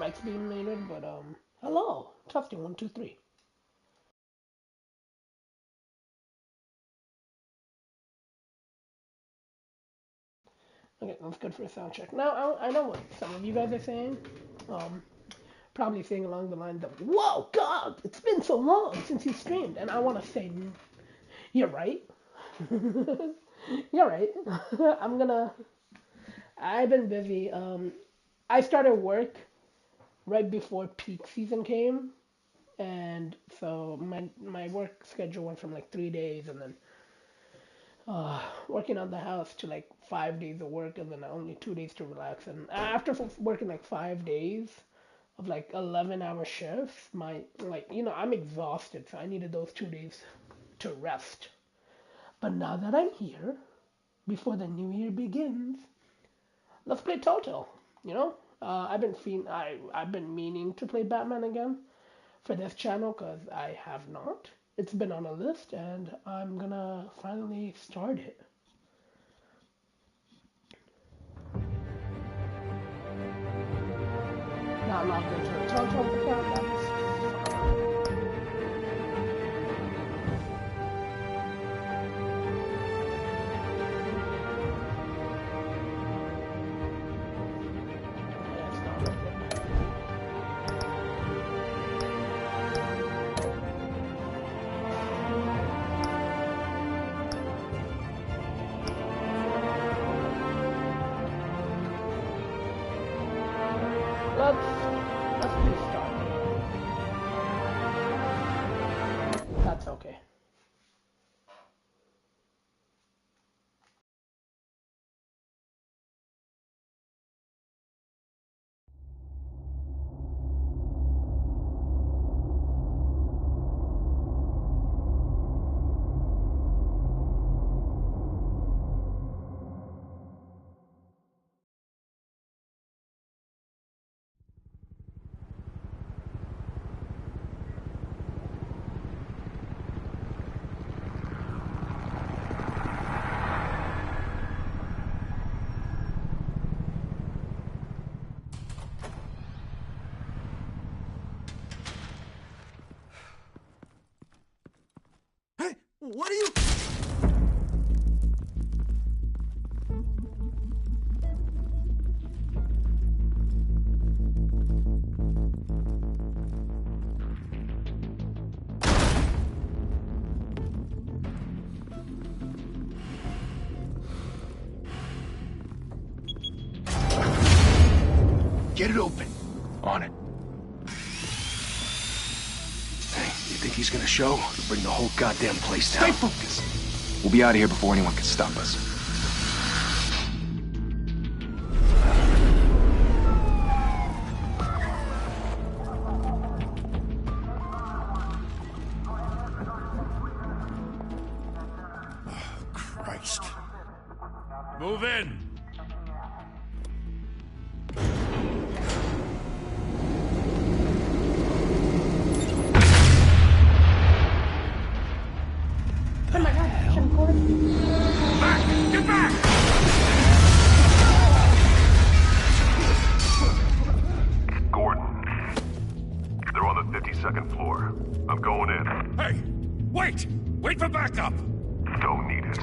mic's being muted, but hello, testing 1 2 3. Okay, that's good for a sound check. Now I know what some of you guys are saying. Um, Probably saying along the lines of, "Whoa, God, it's been so long since you streamed," and I want to say, "You're right. You're right. I'm gonna. I've been busy. I started work right before peak season came, and so my work schedule went from like 3 days, and then working on the house to like 5 days of work, and then only 2 days to relax. And after working like 5 days of like 11-hour shifts, I'm exhausted, so I needed those 2 days to rest. But now that I'm here, before the new year begins, let's play Telltale. You know, I've been meaning to play Batman again for this channel because I have not. It's been on a list, and I'm gonna finally start it. Not logged into a Telltale account. That's yeah, it's not working. Let's restart. That's okay. Hey, what are you... Get it open. On it. Hey, you think he's gonna show? He'll bring the whole goddamn place down. Stay focused. We'll be out of here before anyone can stop us. Oh, Christ. Move in! Oh my God, action cord. Back! Get back! Gordon. They're on the 52nd floor. I'm going in. Hey! Wait! Wait for backup! Don't need it.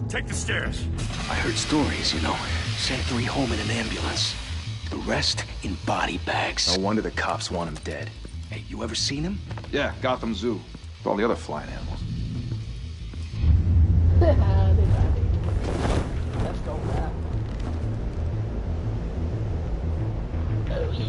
Take the stairs. I heard stories, you know. Sent 3 home in an ambulance. The rest in body bags. No wonder the cops want him dead. Hey, you ever seen him? Yeah, Gotham Zoo. With all the other flying animals. They got it. Let's go back. Oh yeah.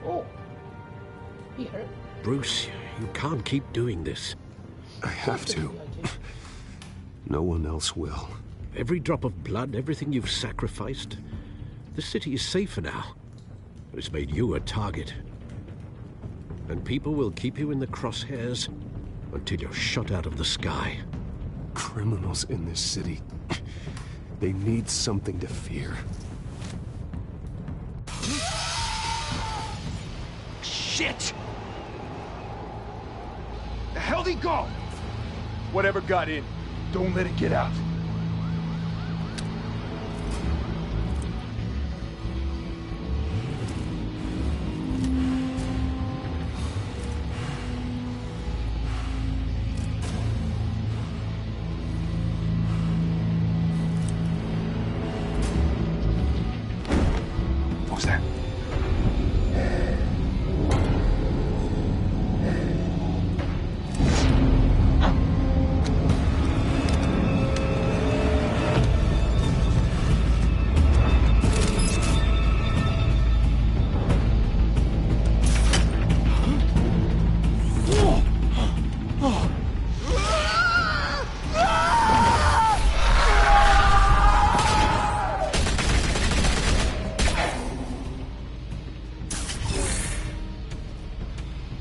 Oh, he hurt. Bruce, you can't keep doing this. I have to. No one else will. Every drop of blood, everything you've sacrificed. The city is safer now, but it's made you a target. And people will keep you in the crosshairs until you're shot out of the sky. Criminals in this city, they need something to fear. Shit! The hell'd he go? Whatever got in, don't let it get out. What was that?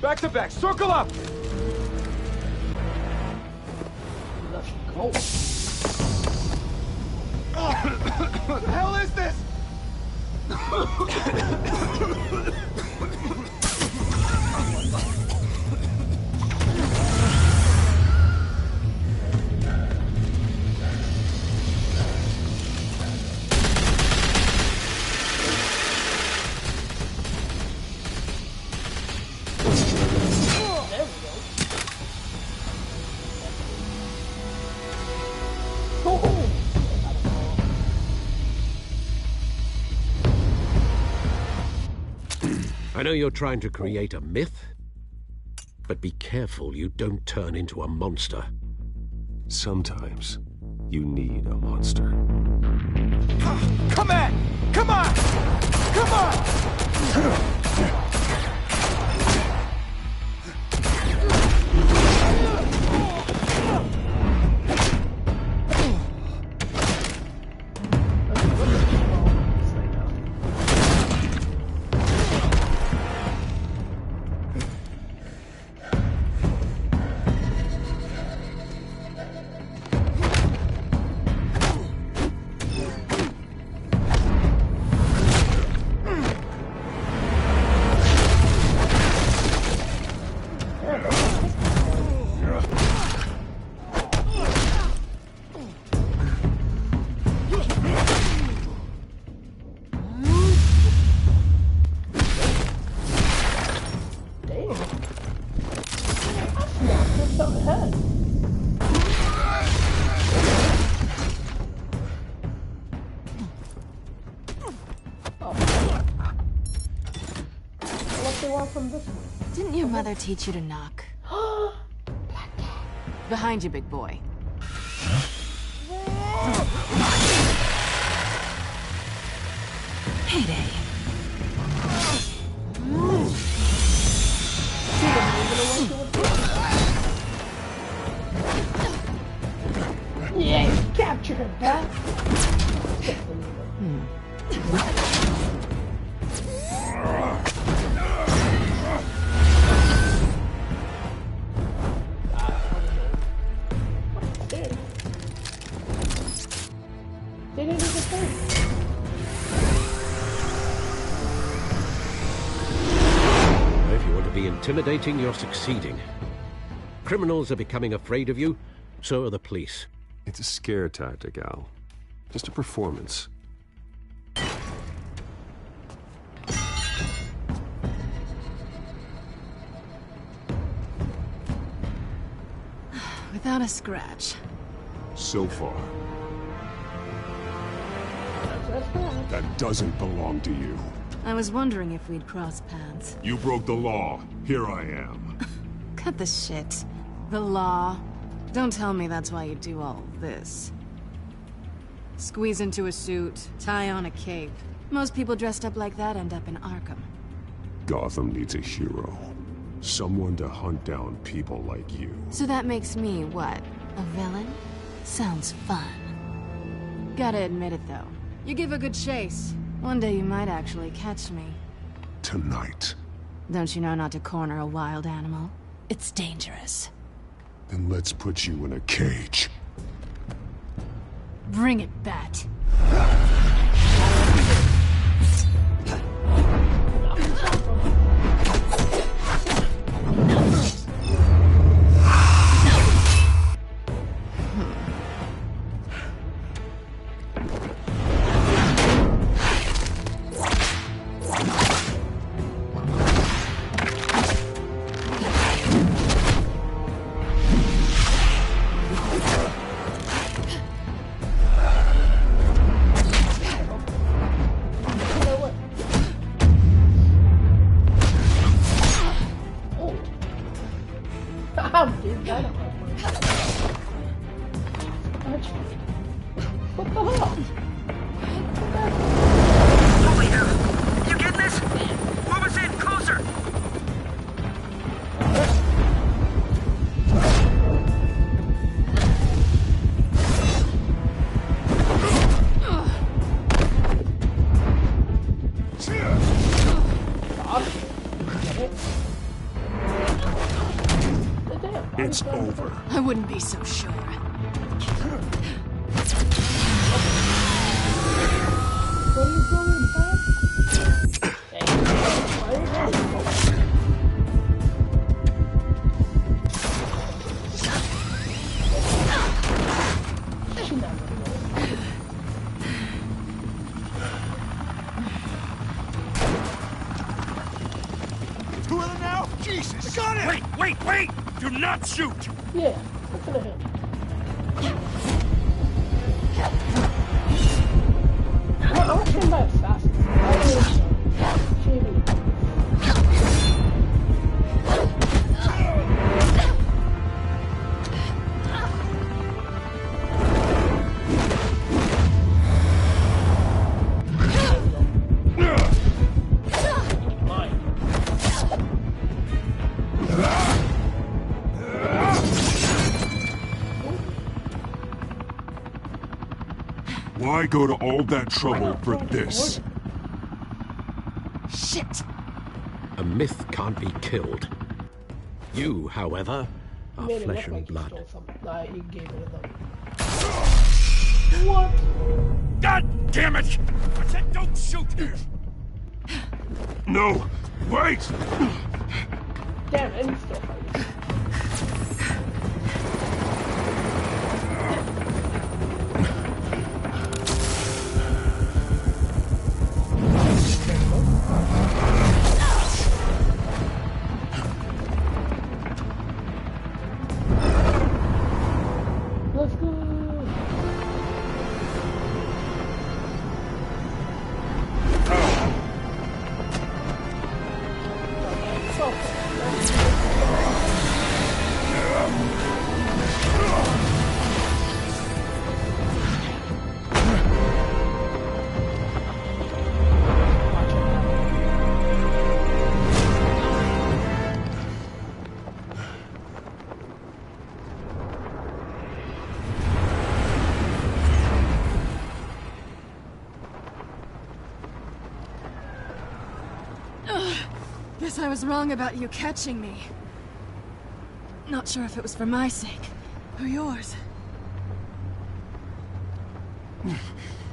Back to back, circle up! Let's go. What the hell is this? I know you're trying to create a myth, but be careful you don't turn into a monster. Sometimes you need a monster. Come on! Come on! Come on! Didn't your mother teach you to knock? Behind you, big boy. Heyday. Yeah, capture her back. They didn't even think. If you want to be intimidating, you're succeeding. Criminals are becoming afraid of you, so are the police. It's a scare tactic, Al. Just a performance. Without a scratch. So far. That doesn't belong to you. I was wondering if we'd cross paths. You broke the law. Here I am. Cut the shit. The law. Don't tell me that's why you do all this. Squeeze into a suit, tie on a cape. Most people dressed up like that end up in Arkham. Gotham needs a hero. Someone to hunt down people like you. So that makes me, what? A villain? Sounds fun. Gotta admit it, though. You give a good chase. One day you might actually catch me. Tonight. Don't you know not to corner a wild animal? It's dangerous. Then let's put you in a cage. Bring it, Bat. What the hell? Holy hell! You get this? Move us in, closer! It's over. I wouldn't be so sure. What are you going back? Hey, why are you going? She's not gonna go. Two of them now? Jesus! I got it! Wait! Do not shoot! Yeah, what's gonna hit? I want to by fast. Why go to all that trouble for this? Shit! A myth can't be killed. You, however, are Made it flesh look and like he blood. stole something. Nah, he gave it to them. What? God damn it! I said don't shoot! No! Wait! Damn, and he's still fighting. Let's go. Guess I was wrong about you catching me. Not sure if it was for my sake, or yours.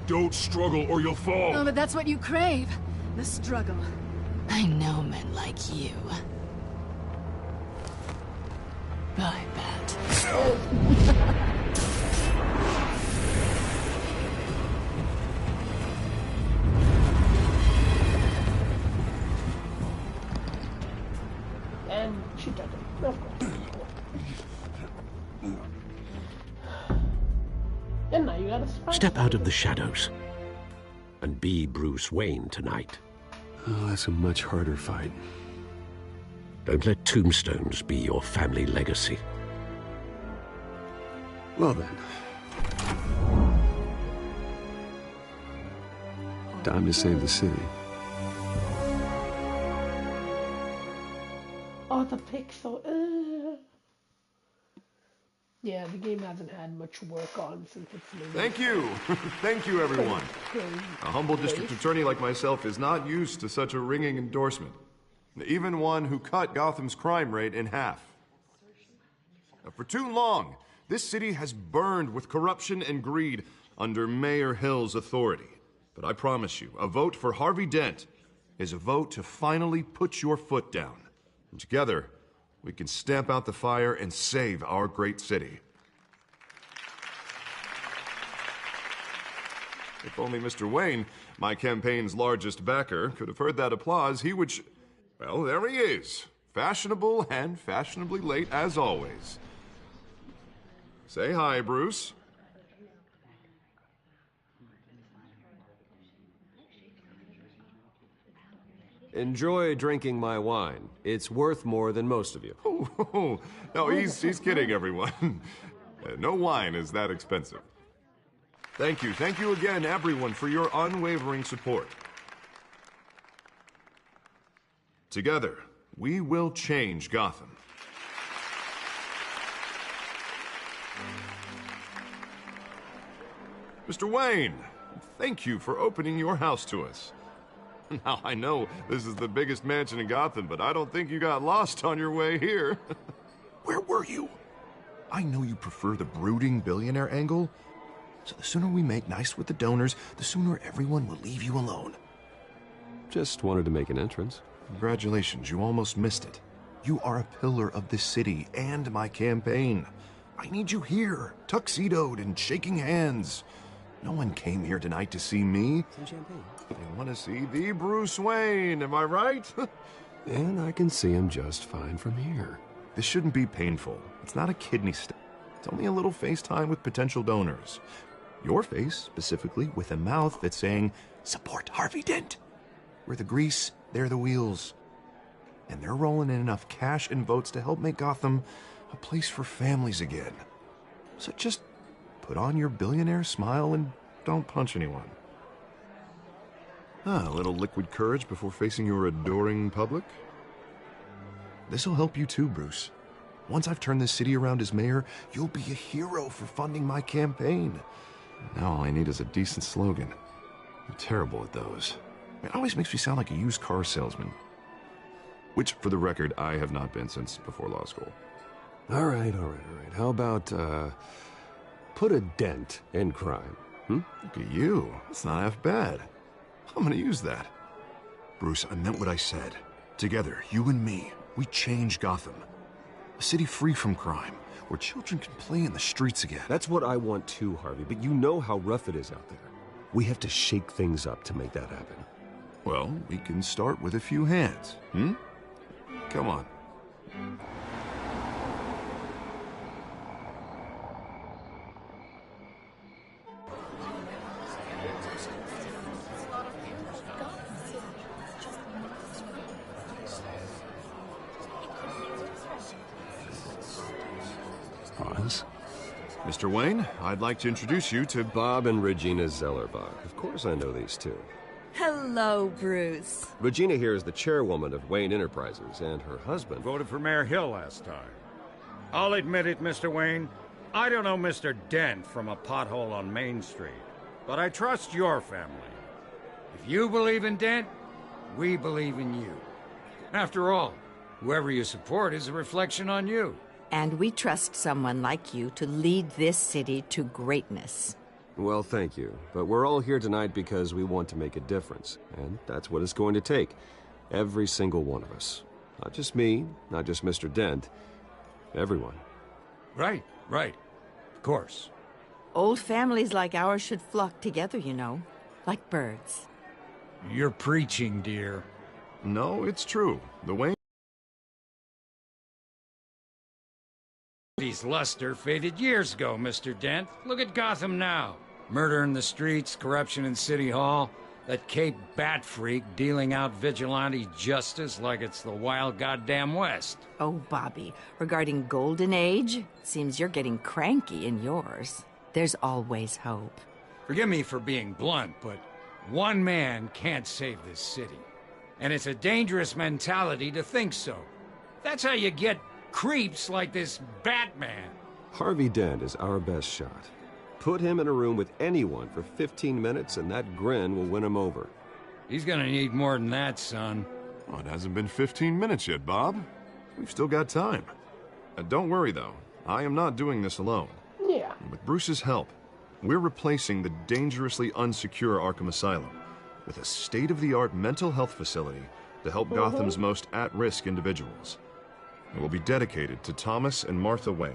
Don't struggle or you'll fall. Oh, but that's what you crave. The struggle. I know men like you. Bye, Bat. And she took it. Of course. And now you gotta Step out of the shadows and be Bruce Wayne tonight. Oh, that's a much harder fight. Don't let tombstones be your family legacy. Well then. Time to save the city. Oh, the pixel. Yeah, the game hasn't had much work on since it's mainly Thank you. Thank you, everyone. crazy A humble district attorney like myself is not used to such a ringing endorsement. Even one who cut Gotham's crime rate in half. For too long, this city has burned with corruption and greed under Mayor Hill's authority. But I promise you, a vote for Harvey Dent is a vote to finally put your foot down. And together, we can stamp out the fire and save our great city. If only Mr. Wayne, my campaign's largest backer, could have heard that applause, he would... Well, there he is. Fashionable and fashionably late as always. Say hi, Bruce. Enjoy drinking my wine. It's worth more than most of you. No, he's kidding, everyone. No wine is that expensive. Thank you again, everyone, for your unwavering support. Together, we will change Gotham. Mr. Wayne, thank you for opening your house to us. Now, I know this is the biggest mansion in Gotham, but I don't think you got lost on your way here. Where were you? I know you prefer the brooding billionaire angle, so the sooner we make nice with the donors, the sooner everyone will leave you alone. Just wanted to make an entrance. Congratulations, you almost missed it. You are a pillar of this city and my campaign. I need you here, tuxedoed and shaking hands. No one came here tonight to see me. Some champagne. They want to see the Bruce Wayne, am I right? And I can see him just fine from here. This shouldn't be painful. It's not a kidney stone. It's only a little FaceTime with potential donors. Your face, specifically, with a mouth that's saying, support Harvey Dent. We're the grease, they're the wheels. And they're rolling in enough cash and votes to help make Gotham a place for families again. So just put on your billionaire smile and don't punch anyone. A little liquid courage before facing your adoring public. This'll help you too, Bruce. Once I've turned this city around as mayor, you'll be a hero for funding my campaign. Now all I need is a decent slogan. I'm terrible at those. It always makes me sound like a used car salesman. Which, for the record, I have not been since before law school. All right. How about, put a dent in crime, Look at you. It's not half bad. I'm gonna use that. Bruce, I meant what I said. Together, you and me, we change Gotham. A city free from crime, where children can play in the streets again. That's what I want too, Harvey, but you know how rough it is out there. We have to shake things up to make that happen. Well, we can start with a few hands, Come on. Pause. Mr. Wayne, I'd like to introduce you to Bob and Regina Zellerbach. Of course I know these two. Hello, Bruce. Regina here is the chairwoman of Wayne Enterprises, and her husband... Voted for Mayor Hill last time. I'll admit it, Mr. Wayne. I don't know Mr. Dent from a pothole on Main Street, but I trust your family. If you believe in Dent, we believe in you. After all, whoever you support is a reflection on you. And we trust someone like you to lead this city to greatness. Well, thank you. But we're all here tonight because we want to make a difference. And that's what it's going to take. Every single one of us. Not just me, not just Mr. Dent. Everyone. Right. Of course. Old families like ours should flock together, you know. Like birds. You're preaching, dear. No, it's true. The Wayne... City's luster faded years ago, Mr. Dent. Look at Gotham now. Murder in the streets, corruption in City Hall, that Cape Bat freak dealing out vigilante justice like it's the wild goddamn West. Oh, Bobby, regarding Golden Age, seems you're getting cranky in yours. There's always hope. Forgive me for being blunt, but one man can't save this city. And it's a dangerous mentality to think so. That's how you get creeps like this Batman. Harvey Dent is our best shot. Put him in a room with anyone for 15 minutes and that grin will win him over. He's gonna need more than that, son. Oh, it hasn't been 15 minutes yet, Bob. We've still got time. Don't worry, though. I am not doing this alone. Yeah. With Bruce's help, we're replacing the dangerously unsecure Arkham Asylum with a state-of-the-art mental health facility to help Gotham's most at-risk individuals. It will be dedicated to Thomas and Martha Wayne,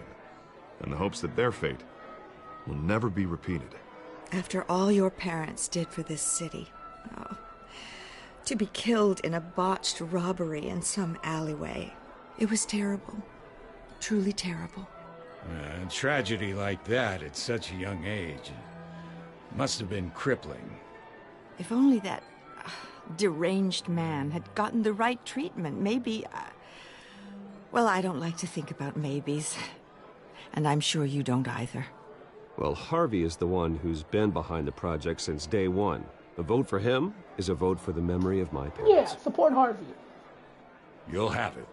in the hopes that their fate will never be repeated. After all your parents did for this city, oh, to be killed in a botched robbery in some alleyway, it was terrible. Truly terrible. A tragedy like that at such a young age must have been crippling. If only that deranged man had gotten the right treatment, maybe... well, I don't like to think about maybes. And I'm sure you don't either. Well, Harvey is the one who's been behind the project since day one. A vote for him is a vote for the memory of my parents. Yeah, support Harvey. You'll have it.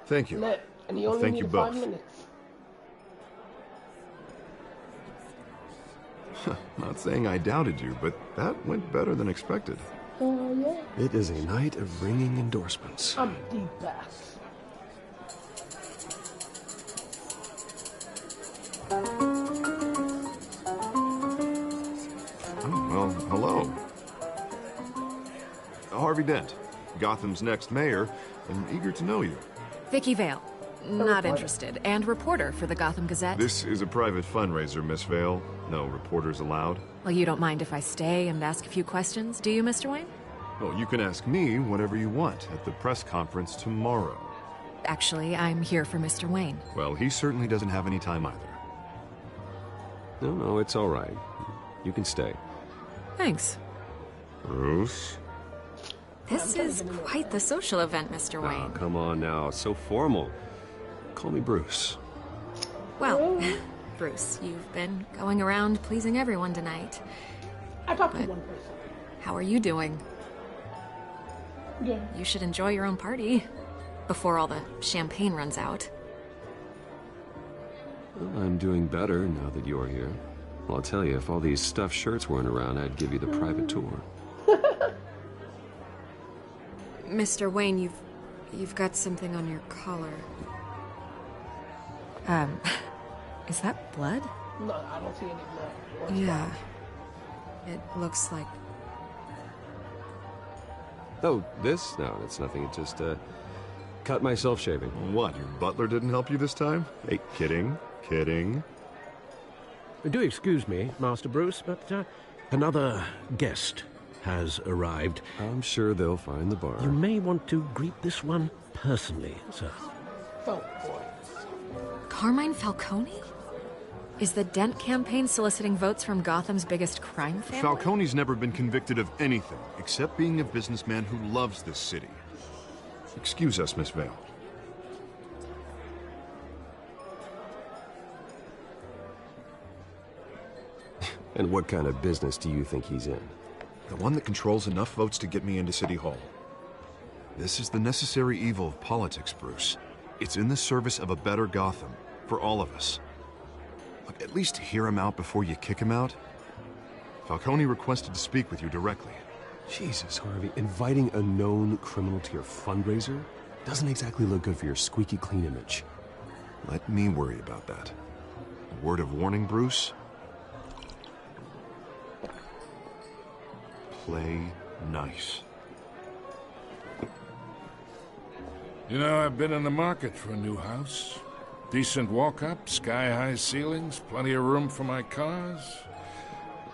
Thank you. And you only Thank need you 5 both. minutes. Not saying I doubted you, but that went better than expected. Yeah. It is a night of ringing endorsements. I'm the best. Well, hello. Harvey Dent, Gotham's next mayor, and eager to know you. Vicky Vale. Not interested. And reporter for the Gotham Gazette. This is a private fundraiser, Miss Vale. No reporters allowed. Well, you don't mind if I stay and ask a few questions, do you, Mr. Wayne? Well, you can ask me whatever you want at the press conference tomorrow. Actually, I'm here for Mr. Wayne. Well, he certainly doesn't have any time either. No, it's all right. You can stay. Thanks. Bruce? This is quite the social event, Mr. Wayne. Oh, come on now. It's so formal. Call me Bruce. Well, Bruce, you've been going around pleasing everyone tonight. I talked to one person. How are you doing? Good. You should enjoy your own party before all the champagne runs out. Well, I'm doing better now that you're here. Well, I'll tell you, if all these stuffed shirts weren't around, I'd give you the private tour. Mr. Wayne, you've got something on your collar. Is that blood? No, I don't see any blood. Yeah. It looks like... Oh, this? No, it's nothing. It just, cut myself shaving. What, your butler didn't help you this time? Hey, kidding. Do excuse me, Master Bruce, but another guest has arrived. I'm sure they'll find the bar. You may want to greet this one personally, sir. Oh, boy. Carmine Falcone? Is the Dent campaign soliciting votes from Gotham's biggest crime family? Falcone's never been convicted of anything except being a businessman who loves this city. Excuse us, Miss Vale. And what kind of business do you think he's in? The one that controls enough votes to get me into City Hall. This is the necessary evil of politics, Bruce. It's in the service of a better Gotham, for all of us. Look, at least hear him out before you kick him out. Falcone requested to speak with you directly. Jesus, Harvey, inviting a known criminal to your fundraiser doesn't exactly look good for your squeaky clean image. Let me worry about that. A word of warning, Bruce? Play nice. You know, I've been in the market for a new house. Decent walk-up, sky-high ceilings, plenty of room for my cars.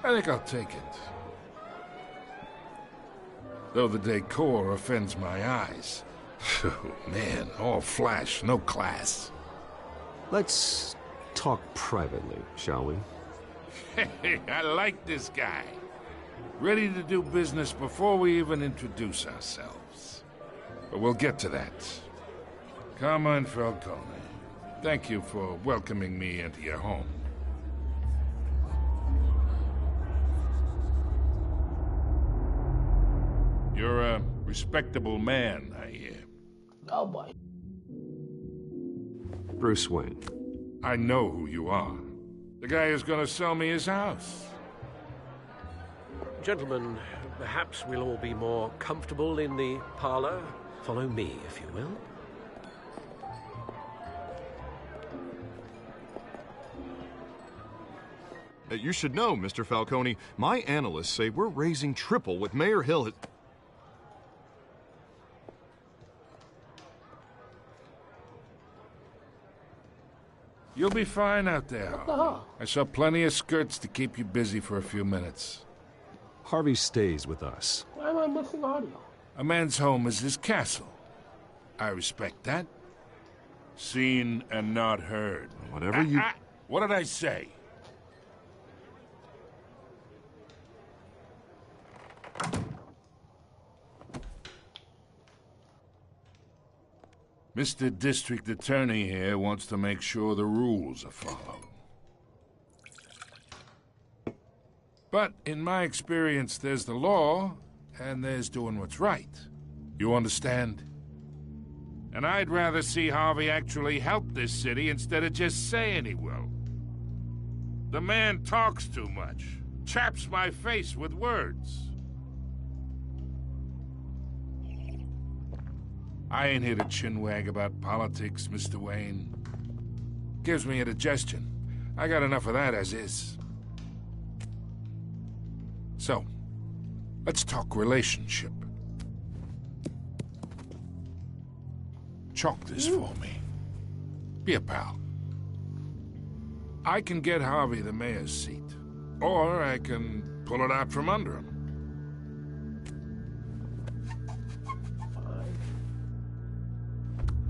I think I'll take it. Though the decor offends my eyes. Oh, man, all flash, no class. Let's talk privately, shall we? Hey, I like this guy. Ready to do business before we even introduce ourselves. But we'll get to that. Carmine Falcone, thank you for welcoming me into your home. You're a respectable man, I hear. Oh, boy. Bruce Wayne. I know who you are. The guy who's gonna sell me his house. Gentlemen, perhaps we'll all be more comfortable in the parlor. Follow me, if you will. You should know, Mr. Falcone, my analysts say we're raising triple what Mayor Hill had... You'll be fine out there. I saw plenty of skirts to keep you busy for a few minutes. Harvey stays with us. Why am I missing audio? A man's home is his castle. I respect that. Seen and not heard. Whatever you... What did I say? Mr. District Attorney here wants to make sure the rules are followed. But in my experience, there's the law, and there's doing what's right. You understand? And I'd rather see Harvey actually help this city instead of just saying he will. The man talks too much, chaps my face with words. I ain't here to chinwag about politics, Mr. Wayne. Gives me indigestion. I got enough of that as is. So, let's talk relationship. Chalk this for me. Be a pal. I can get Harvey the mayor's seat, or I can pull it out from under him.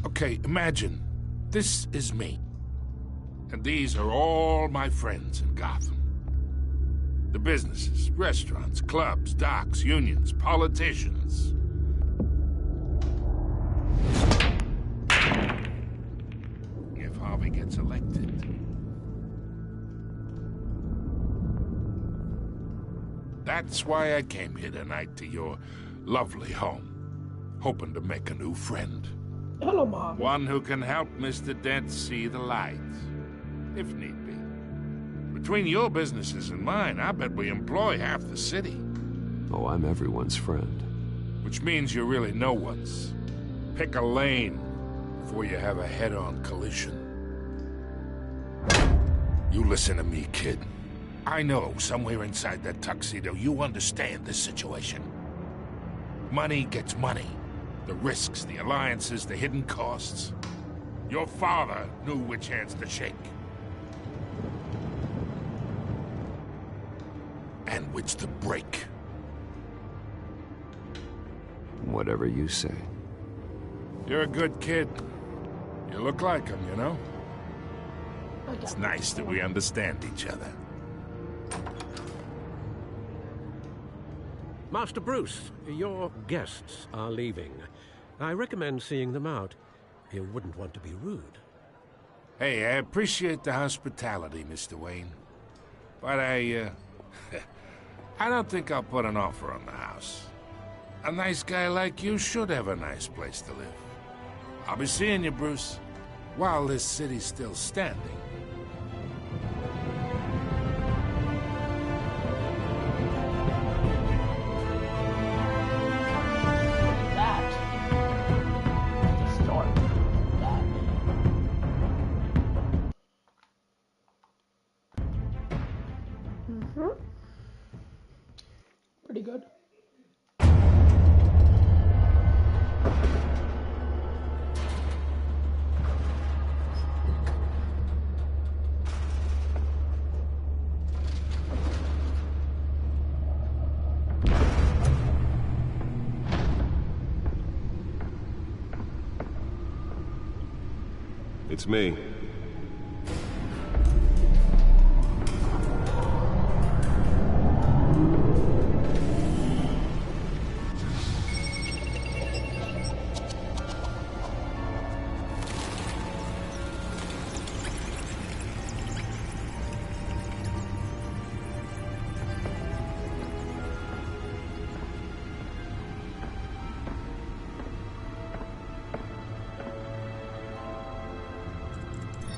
Okay, imagine, this is me. And these are all my friends in Gotham. The businesses, restaurants, clubs, docks, unions, politicians. If Harvey gets elected... That's why I came here tonight to your lovely home, hoping to make a new friend. Hello, Mom. One who can help Mr. Dent see the light, if need be. Between your businesses and mine, I bet we employ half the city. Oh, I'm everyone's friend. Which means you're really no one's. Pick a lane before you have a head-on collision. You listen to me, kid. I know somewhere inside that tuxedo you understand this situation. Money gets money. The risks, the alliances, the hidden costs. Your father knew which hands to shake. And which to break. Whatever you say. You're a good kid. You look like him, you know? It's nice that we understand each other. Master Bruce, your guests are leaving. I recommend seeing them out. You wouldn't want to be rude. Hey, I appreciate the hospitality, Mr. Wayne. But I don't think I'll put an offer on the house. A nice guy like you should have a nice place to live. I'll be seeing you, Bruce, while this city's still standing. Pretty good. It's me.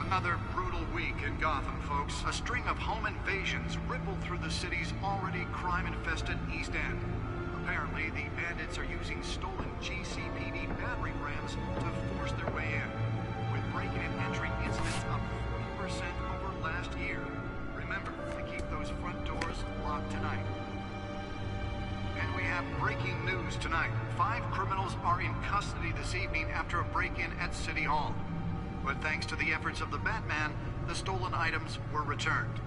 Another brutal week in Gotham, folks. A string of home invasions rippled through the city's already crime-infested East End. Apparently, the bandits are using stolen GCPD battering rams to force their way in, with breaking and entering incidents up 40% over last year. Remember to keep those front doors locked tonight. And we have breaking news tonight. 5 criminals are in custody this evening after a break-in at City Hall. But thanks to the efforts of the Batman, the stolen items were returned.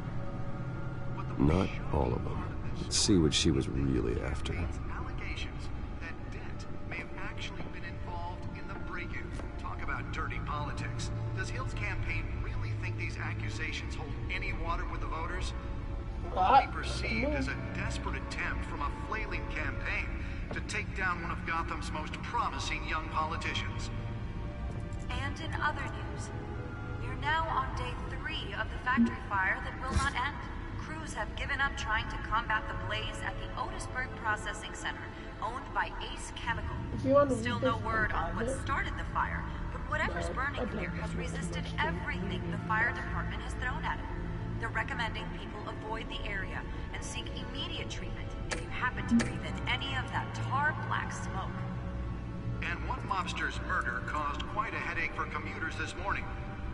Not all of them. Let's see what she was really after. Allegations that Dent may have actually been involved in the break-in. Talk about dirty politics. Does Hill's campaign really think these accusations hold any water with the voters? Or will be perceived as a desperate attempt from a flailing campaign to take down one of Gotham's most promising young politicians? And in other news, we're now on day 3 of the factory fire that will not end. Crews have given up trying to combat the blaze at the Otisburg Processing Center, owned by Ace Chemical. Still no word on what started the fire, but whatever's burning here has resisted everything the fire department has thrown at it. They're recommending people avoid the area and seek immediate treatment if you happen to breathe in any of that tar black smoke. And one mobster's murder caused quite a headache for commuters this morning.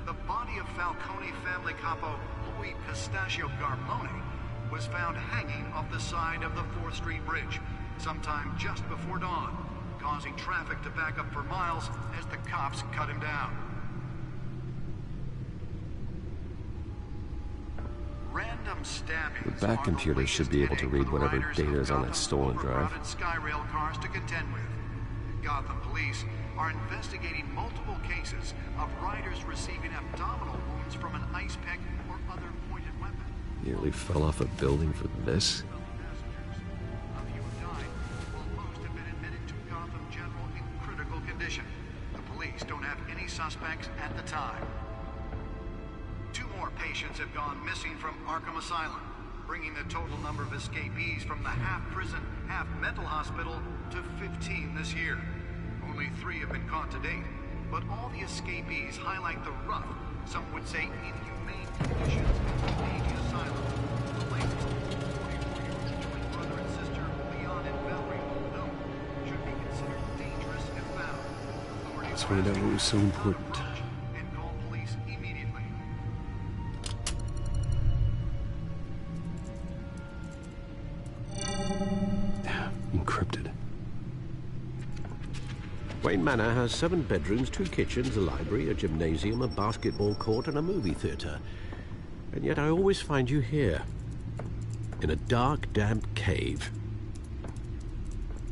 The body of Falcone family capo Louis Pistachio Garmone was found hanging off the side of the 4th Street Bridge sometime just before dawn, causing traffic to back up for miles as the cops cut him down. Random stabbings. The back computer should be able to read whatever data is on that stolen drive. Skyrail cars to contend with. Gotham police are investigating multiple cases of riders receiving abdominal wounds from an ice pick or other pointed weapon. Nearly fell off a building for this? A few have died, while most have been admitted to Gotham General in critical condition. The police don't have any suspects at the time. 2 more patients have gone missing from Arkham Asylum, bringing the total number of escapees from the half-prison, half-mental hospital to 15 this year. Only 3 have been caught to date, but all the escapees highlight the rough, some would say inhumane conditions in the aging asylum. The latest, 44-year-old twin brother and sister, Leon and Valerie Muldoon, should be considered dangerous if found. Let's find out what was so important. And call police immediately. Encrypted. Wayne Manor has 7 bedrooms, 2 kitchens, a library, a gymnasium, a basketball court, and a movie theater. And yet I always find you here, in a dark, damp cave,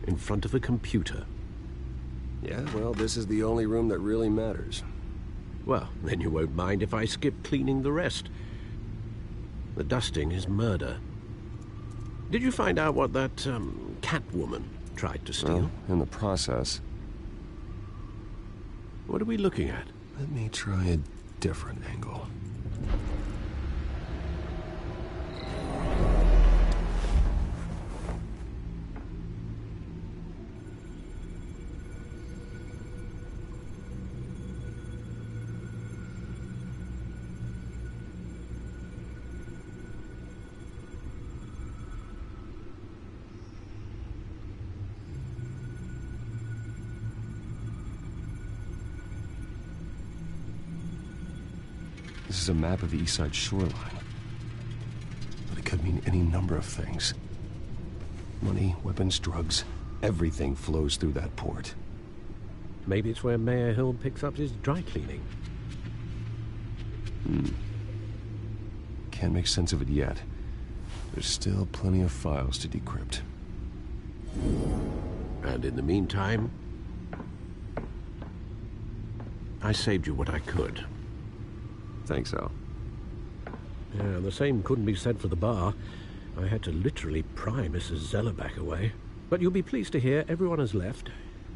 in front of a computer. Yeah, well, this is the only room that really matters. Well, then you won't mind if I skip cleaning the rest. The dusting is murder. Did you find out what that, Catwoman tried to steal? Well, in the process. What are we looking at? Let me try a different angle. This is a map of the East Side shoreline. But it could mean any number of things. Money, weapons, drugs, everything flows through that port. Maybe it's where Mayor Hill picks up his dry cleaning. Can't make sense of it yet. There's still plenty of files to decrypt. And in the meantime, I saved you what I could. Thanks, Al. Yeah, the same couldn't be said for the bar. I had to literally pry Mrs. Zellerback away. But you'll be pleased to hear everyone has left,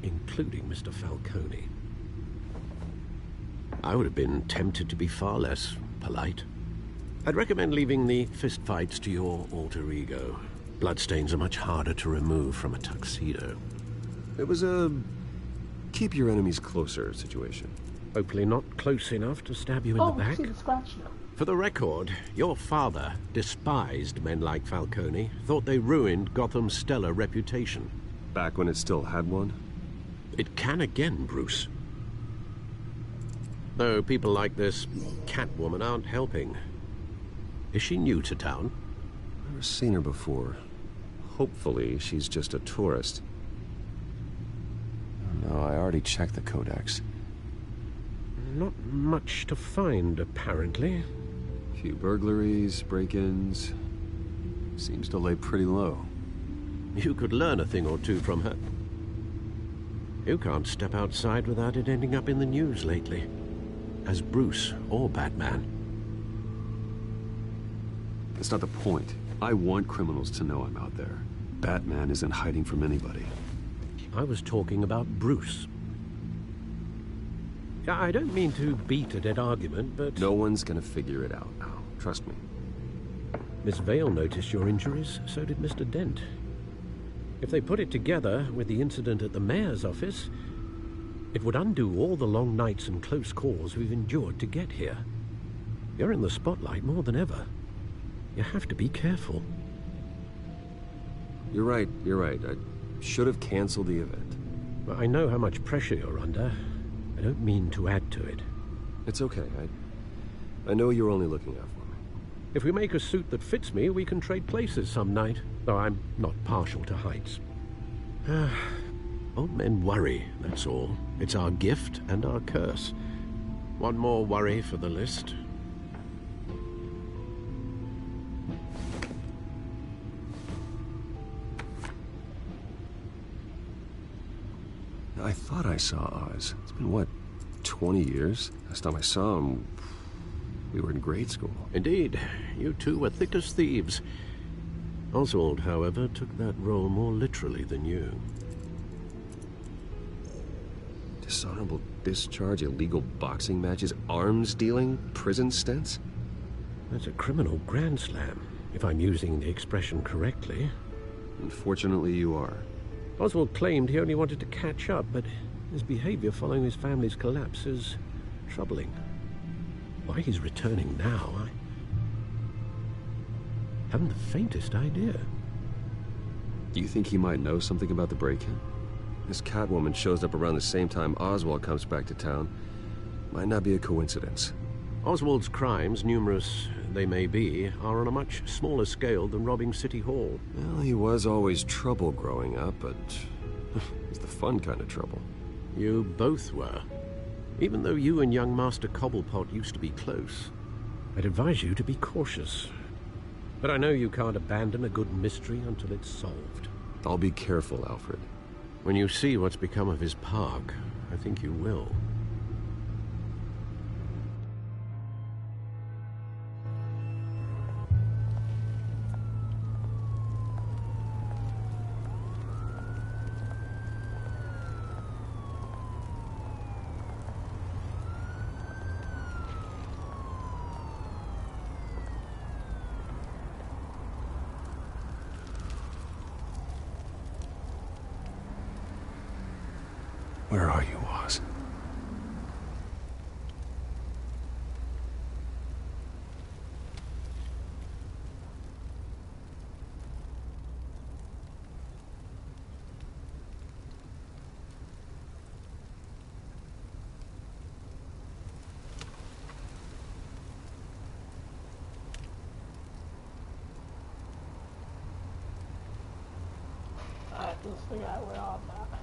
including Mr. Falcone. I would have been tempted to be far less polite. I'd recommend leaving the fistfights to your alter ego. Bloodstains are much harder to remove from a tuxedo. It was a keep your enemies closer situation. Hopefully not close enough to stab you in the back. See the scratch now. For the record, your father despised men like Falcone, thought they ruined Gotham's stellar reputation. Back when it still had one? It can again, Bruce. Though people like this Catwoman aren't helping. Is she new to town? Never seen her before. Hopefully, she's just a tourist. No, I already checked the codex. Not much to find, apparently. Few burglaries, break-ins. Seems to lay pretty low. You could learn a thing or two from her. You can't step outside without it ending up in the news lately. As Bruce or Batman. That's not the point. I want criminals to know I'm out there. Batman isn't hiding from anybody. I was talking about Bruce. I don't mean to beat a dead argument, but... No one's gonna figure it out now. Trust me. Miss Vale noticed your injuries, so did Mr. Dent. If they put it together with the incident at the mayor's office, it would undo all the long nights and close calls we've endured to get here. You're in the spotlight more than ever. You have to be careful. You're right. I should have canceled the event. Well, I know how much pressure you're under. I don't mean to add to it. It's okay. I know you're only looking out for me. If we make a suit that fits me, we can trade places some night, though I'm not partial to heights. Old men worry, that's all. It's our gift and our curse. One more worry for the list. I thought I saw Oz. It's been, what, 20 years? Last time I saw him, we were in grade school. Indeed. You two were thick as thieves. Oswald, however, took that role more literally than you. Dishonorable discharge, illegal boxing matches, arms dealing, prison stints? That's a criminal grand slam, if I'm using the expression correctly. Unfortunately, you are. Oswald claimed he only wanted to catch up, but his behavior following his family's collapse is troubling. Why he's returning now, I haven't the faintest idea. Do you think he might know something about the break-in? This Catwoman shows up around the same time Oswald comes back to town. Might not be a coincidence. Oswald's crimes, numerous they may be, are on a much smaller scale than robbing City Hall. Well, he was always trouble growing up, but it's the fun kind of trouble. You both were. Even though you and young Master Cobblepot used to be close, I'd advise you to be cautious. But I know you can't abandon a good mystery until it's solved. I'll be careful, Alfred. When you see what's become of his park, I think you will. Where are you, Oz? Alright, let's figure out where all that.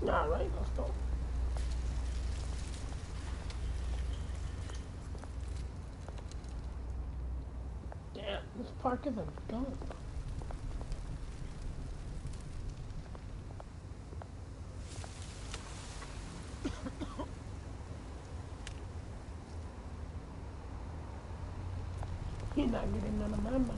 Alright, let's go. Damn, this park is a dump. You're not getting none of my money.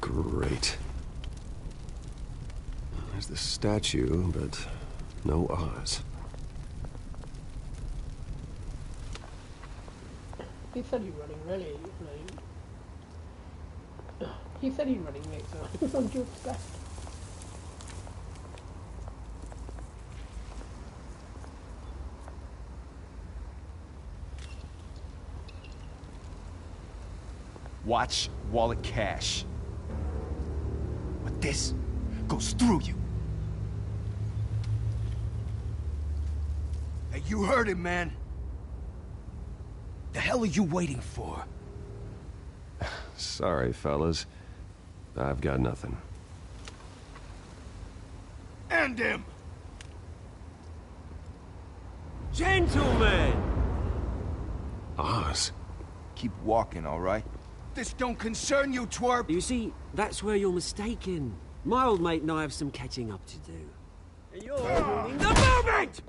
Great. There's the statue, but no Oz. He said he's running really late. He said he's running late, so what do you expect? Watch wallet cash. But this goes through you. Hey, you heard him, man. The hell are you waiting for? Sorry, fellas. I've got nothing. End him! Gentlemen! Oz. Keep walking, all right? This don't concern you, twerp! You see, that's where you're mistaken. My old mate and I have some catching up to do. And you're ruining the moment!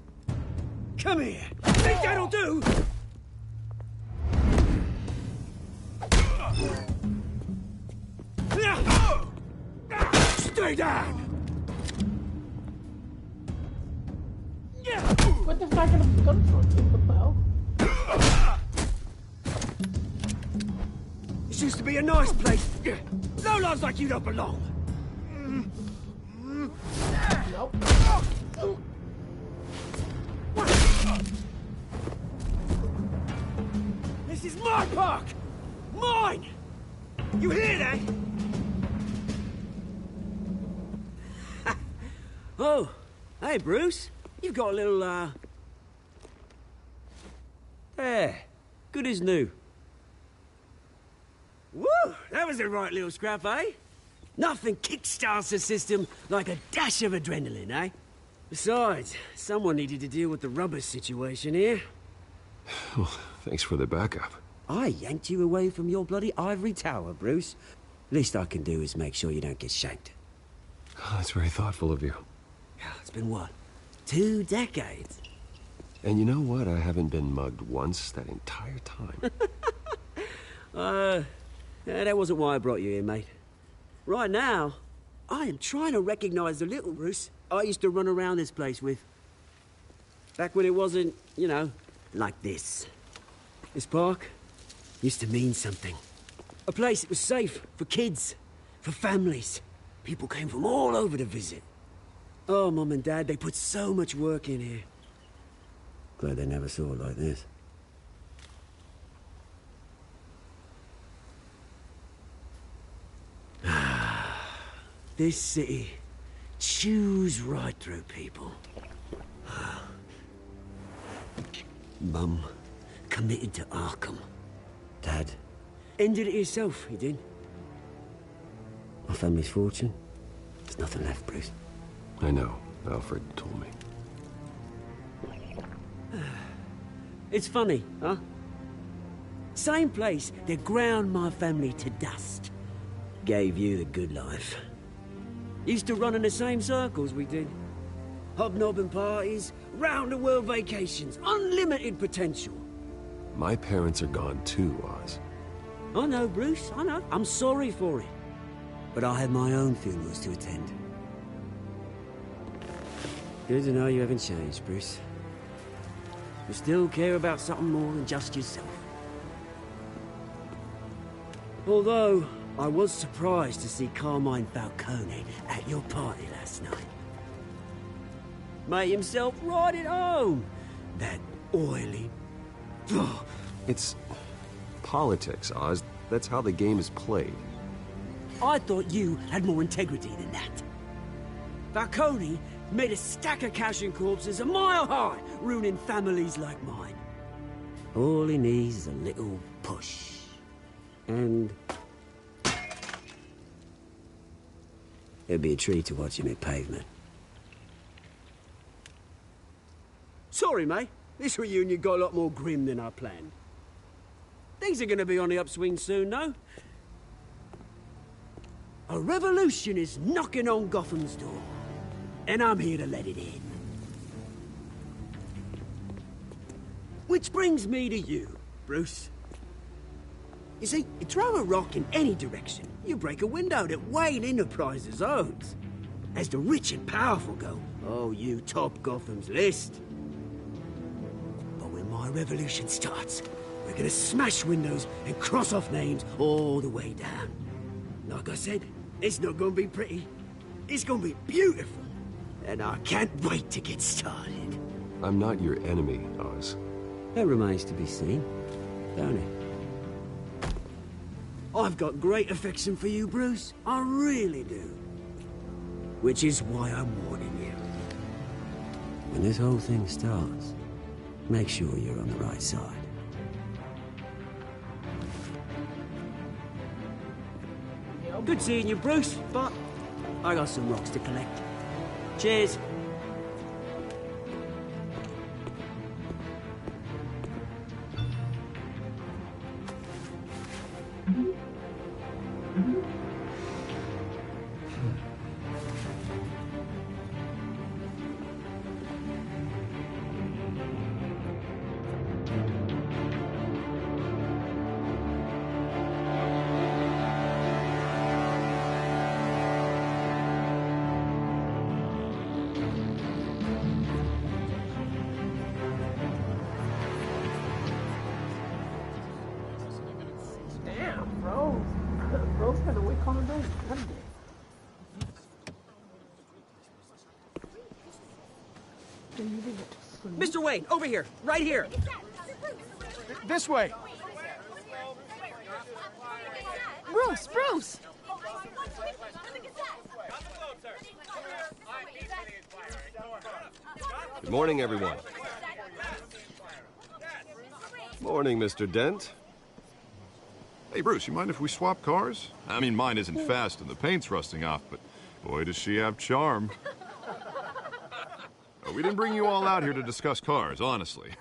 Come here! Think that'll do? Stay down! What the fuck are the gun for? What the hell? This used to be a nice place. No lives like you don't belong. Nope. This is my park! Mine! You hear that? Oh, hey, Bruce. You've got a little, There. Good as new. Woo! That was a right little scrap, eh? Nothing kickstarts the system like a dash of adrenaline, eh? Besides, someone needed to deal with the rubber situation here. Well, thanks for the backup. I yanked you away from your bloody ivory tower, Bruce. Least I can do is make sure you don't get shanked. Oh, that's very thoughtful of you. It's been what? 2 decades? And you know what? I haven't been mugged once that entire time. Yeah, that wasn't why I brought you here, mate. Right now, I am trying to recognize the little Bruce I used to run around this place with. Back when it wasn't, you know, like this. This park used to mean something. A place that was safe for kids, for families. People came from all over to visit. Oh, Mum and Dad, they put so much work in here. Glad they never saw it like this. This city chews right through people. Mum committed to Arkham. Dad ended it himself, he did. My family's fortune, there's nothing left, Bruce. I know. Alfred told me. It's funny, huh? Same place that ground my family to dust. Gave you the good life. Used to run in the same circles we did. Hobnobbing parties, round-the-world vacations, unlimited potential. My parents are gone too, Oz. I know, Bruce, I know. I'm sorry for it. But I had my own funerals to attend. Good to know you haven't changed, Bruce. You still care about something more than just yourself. Although, I was surprised to see Carmine Falcone at your party last night. Made himself right at home. That oily... It's politics, Oz. That's how the game is played. I thought you had more integrity than that. Falcone made a stack of cash and corpses a mile high, ruining families like mine. All he needs is a little push. And... it'd be a treat to watch him hit pavement. Sorry, mate. This reunion got a lot more grim than I planned. Things are gonna be on the upswing soon, though. A revolution is knocking on Gotham's door. And I'm here to let it in. Which brings me to you, Bruce. You see, you throw a rock in any direction, you break a window that Wayne Enterprises owns. As the rich and powerful go, oh, you top Gotham's list. But when my revolution starts, we're gonna smash windows and cross off names all the way down. Like I said, it's not gonna be pretty. It's gonna be beautiful. And I can't wait to get started. I'm not your enemy, Oz. That remains to be seen, don't it? I've got great affection for you, Bruce. I really do. Which is why I'm warning you. When this whole thing starts, make sure you're on the right side. Good seeing you, Bruce, but I got some rocks to collect. Cheers. Bro's been awake all day. Mr. Wayne, over here, right here. This way. Bruce! Good morning, everyone. Morning, Mr. Dent. Hey, Bruce, you mind if we swap cars? I mean, mine isn't fast and the paint's rusting off, but boy, does she have charm. We didn't bring you all out here to discuss cars, honestly.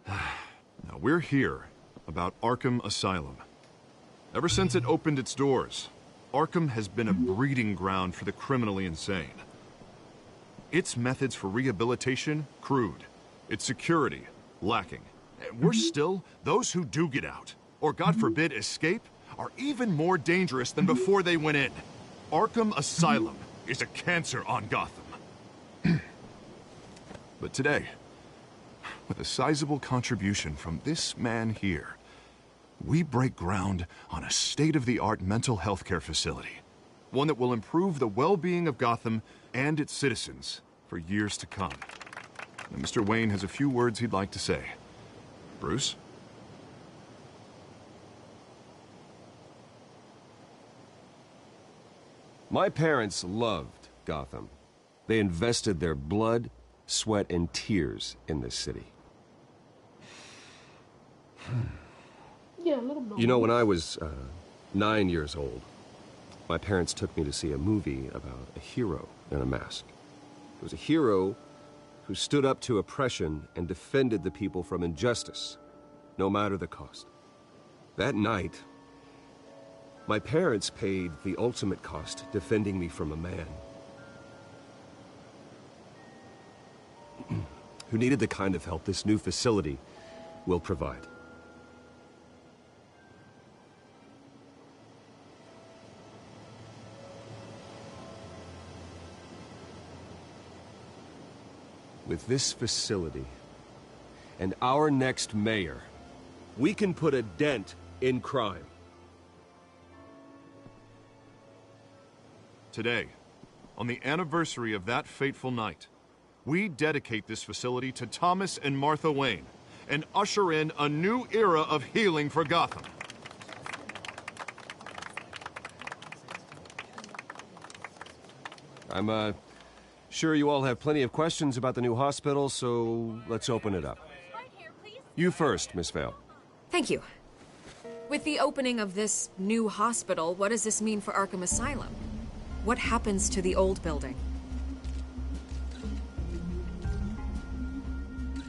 Now, we're here about Arkham Asylum. Ever since it opened its doors, Arkham has been a breeding ground for the criminally insane. Its methods for rehabilitation, crude. Its security, lacking. And worse still, those who do get out, or God forbid escape, are even more dangerous than before they went in. Arkham Asylum is a cancer on Gotham. But today, with a sizable contribution from this man here, we break ground on a state-of-the-art mental health care facility. One that will improve the well-being of Gotham and its citizens for years to come. And Mr. Wayne has a few words he'd like to say. Bruce? My parents loved Gotham. They invested their blood, sweat, and tears in this city. Yeah, a little bit. You know, when I was 9 years old, my parents took me to see a movie about a hero in a mask. It was a hero who stood up to oppression and defended the people from injustice, no matter the cost. That night, my parents paid the ultimate cost defending me from a man who needed the kind of help this new facility will provide. With this facility and our next mayor, we can put a dent in crime. Today, on the anniversary of that fateful night, we dedicate this facility to Thomas and Martha Wayne and usher in a new era of healing for Gotham. I'm, sure you all have plenty of questions about the new hospital, so let's open it up. You first, Miss Vale. Thank you. With the opening of this new hospital, what does this mean for Arkham Asylum? What happens to the old building?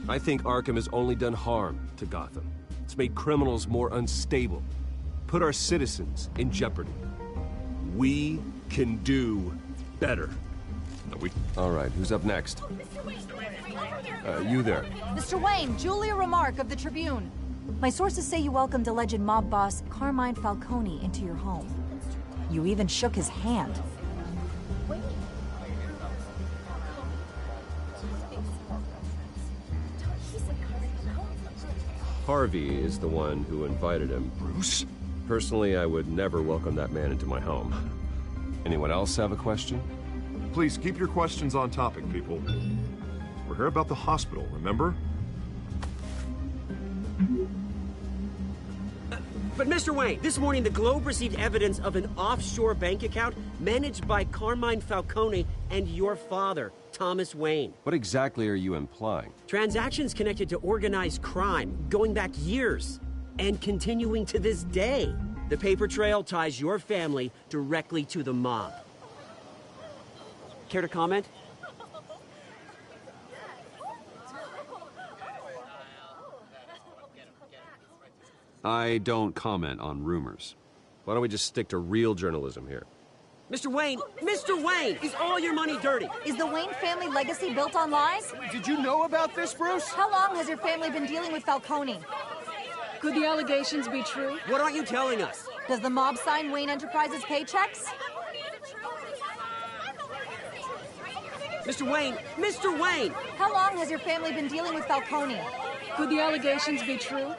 I think Arkham has only done harm to Gotham. It's made criminals more unstable, put our citizens in jeopardy. We can do better. All right, who's up next? You there. Mr. Wayne, Julia Remark of the Tribune. My sources say you welcomed alleged mob boss Carmine Falcone into your home. You even shook his hand. Harvey is the one who invited him. Bruce? Personally, I would never welcome that man into my home. Anyone else have a question? Please keep your questions on topic, people. We're here about the hospital, remember? But Mr. Wayne, this morning the Globe received evidence of an offshore bank account managed by Carmine Falcone and your father, Thomas Wayne. What exactly are you implying? Transactions connected to organized crime, going back years, and continuing to this day. The paper trail ties your family directly to the mob. Care to comment? I don't comment on rumors. Why don't we just stick to real journalism here? Mr. Wayne, Mr. Wayne, is all your money dirty? Is the Wayne family legacy built on lies? Did you know about this, Bruce? How long has your family been dealing with Falcone? Could the allegations be true? What aren't you telling us? Does the mob sign Wayne Enterprises paychecks? Mr. Wayne, Mr. Wayne! How long has your family been dealing with Falcone? Could the allegations be true?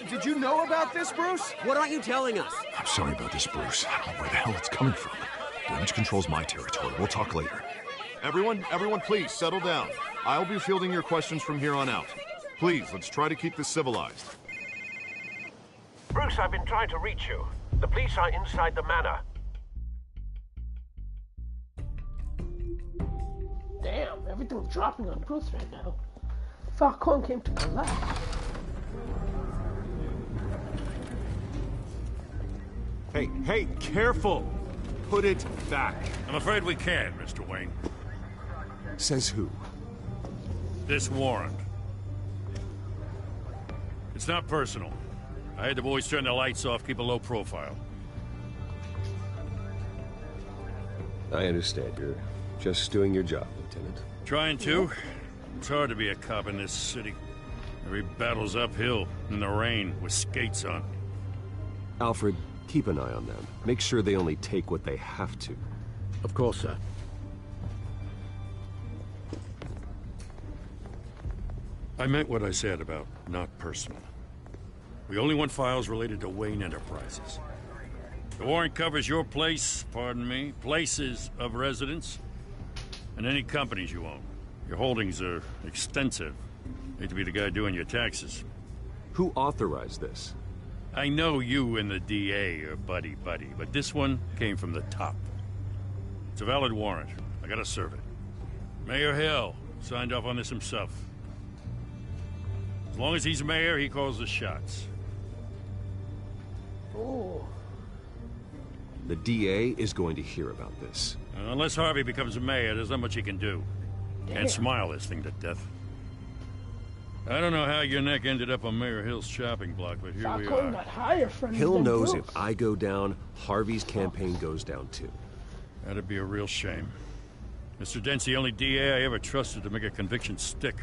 Did you know about this, Bruce? What aren't you telling us? I'm sorry about this, Bruce. I don't know where the hell it's coming from. Damage control's my territory. We'll talk later. Everyone, please, settle down. I'll be fielding your questions from here on out. Please, let's try to keep this civilized. Bruce, I've been trying to reach you. The police are inside the manor. Damn, everything's dropping on Bruce right now. Falcone came to collect. Hey, careful! Put it back. I'm afraid we can't, Mr. Wayne. Says who? This warrant. It's not personal. I had the boys turn the lights off, keep a low profile. I understand. You're just doing your job, Lieutenant. Trying to. It's hard to be a cop in this city. Every battle's uphill, in the rain, with skates on. Alfred, keep an eye on them. Make sure they only take what they have to. Of course, sir. I meant what I said about not personal. We only want files related to Wayne Enterprises. The warrant covers your place, pardon me, places of residence, and any companies you own. Your holdings are extensive. Hate to be the guy doing your taxes. Who authorized this? I know you and the DA are buddy-buddy, but this one came from the top. It's a valid warrant. I gotta serve it. Mayor Hill signed off on this himself. As long as he's mayor, he calls the shots. Oh. The DA is going to hear about this. Unless Harvey becomes mayor, there's not much he can do. Can't smile this thing to death. I don't know how your neck ended up on Mayor Hill's shopping block, but here we Falcone are. got higher from Hill knows if I go down, Harvey's campaign goes down too. That'd be a real shame. Mr. Dent's the only DA I ever trusted to make a conviction stick.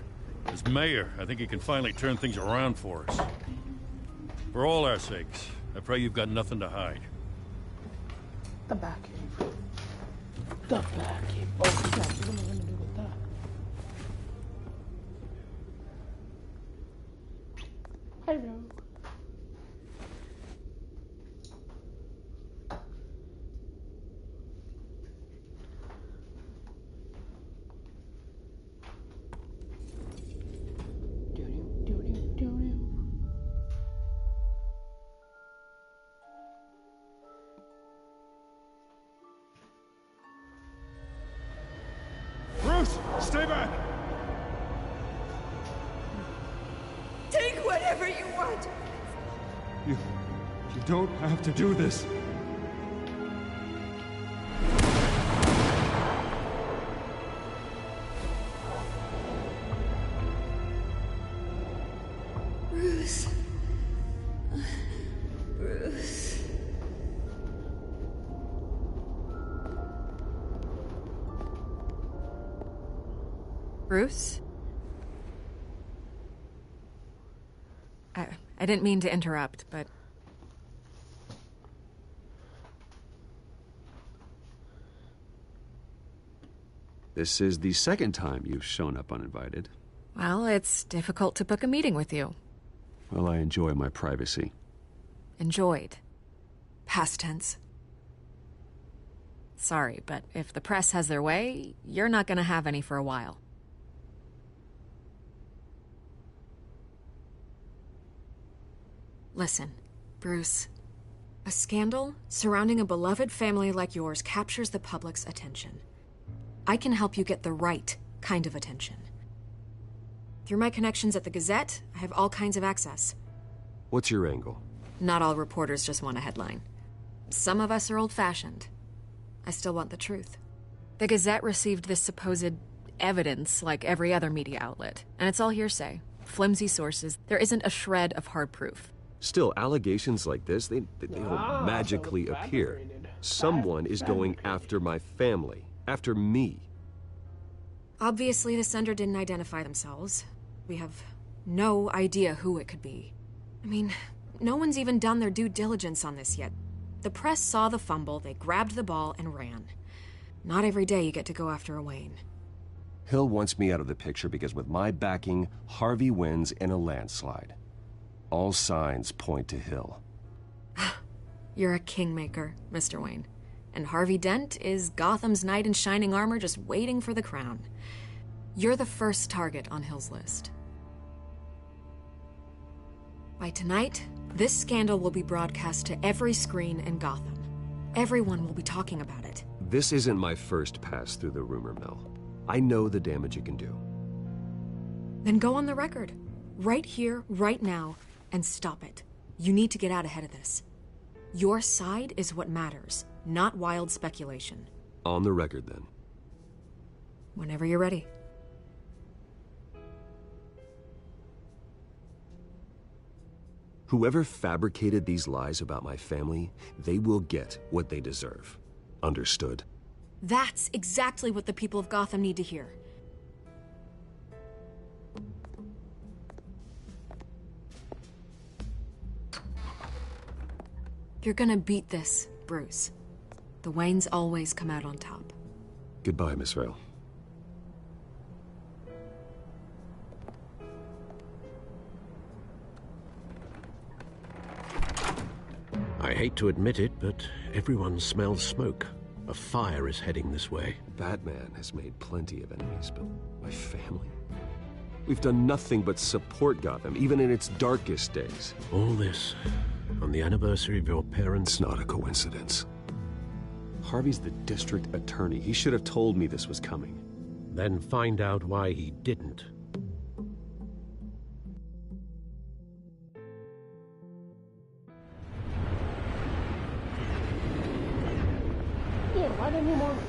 As mayor, I think he can finally turn things around for us. For all our sakes, I pray you've got nothing to hide. The back cave. The back cave. Oh, snap. What am I gonna do with that? Hello. Stay back! Take whatever you want. You don't have to do this. Bruce. Bruce. Bruce? I didn't mean to interrupt, but... This is the second time you've shown up uninvited. Well, it's difficult to book a meeting with you. Well, I enjoy my privacy. Enjoyed. Past tense. Sorry, but if the press has their way, you're not gonna have any for a while. Listen, Bruce. A scandal surrounding a beloved family like yours captures the public's attention. I can help you get the right kind of attention. Through my connections at the Gazette, I have all kinds of access. What's your angle? Not all reporters just want a headline. Some of us are old-fashioned. I still want the truth. The Gazette received this supposed evidence like every other media outlet, and it's all hearsay. Flimsy sources. There isn't a shred of hard proof. Still, allegations like this, they don't magically appear. Someone is going after my family, after me. Obviously, the sender didn't identify themselves. We have no idea who it could be. I mean, no one's even done their due diligence on this yet. The press saw the fumble, they grabbed the ball and ran. Not every day you get to go after a Wayne. Hill wants me out of the picture because with my backing, Harvey wins in a landslide. All signs point to Hill. You're a kingmaker, Mr. Wayne. And Harvey Dent is Gotham's knight in shining armor just waiting for the crown. You're the first target on Hill's list. By tonight, this scandal will be broadcast to every screen in Gotham. Everyone will be talking about it. This isn't my first pass through the rumor mill. I know the damage it can do. Then go on the record. Right here, right now, and stop it. You need to get out ahead of this. Your side is what matters, not wild speculation. On the record, then. Whenever you're ready. Whoever fabricated these lies about my family, they will get what they deserve. Understood? That's exactly what the people of Gotham need to hear. You're gonna beat this, Bruce. The Waynes always come out on top. Goodbye, Miss Vale. I hate to admit it, but everyone smells smoke. A fire is heading this way. Batman has made plenty of enemies, but my family? We've done nothing but support Gotham, even in its darkest days. All this on the anniversary of your parents'... It's not a coincidence. Harvey's the district attorney. He should have told me this was coming. Then find out why he didn't. Yeah, why didn't you want...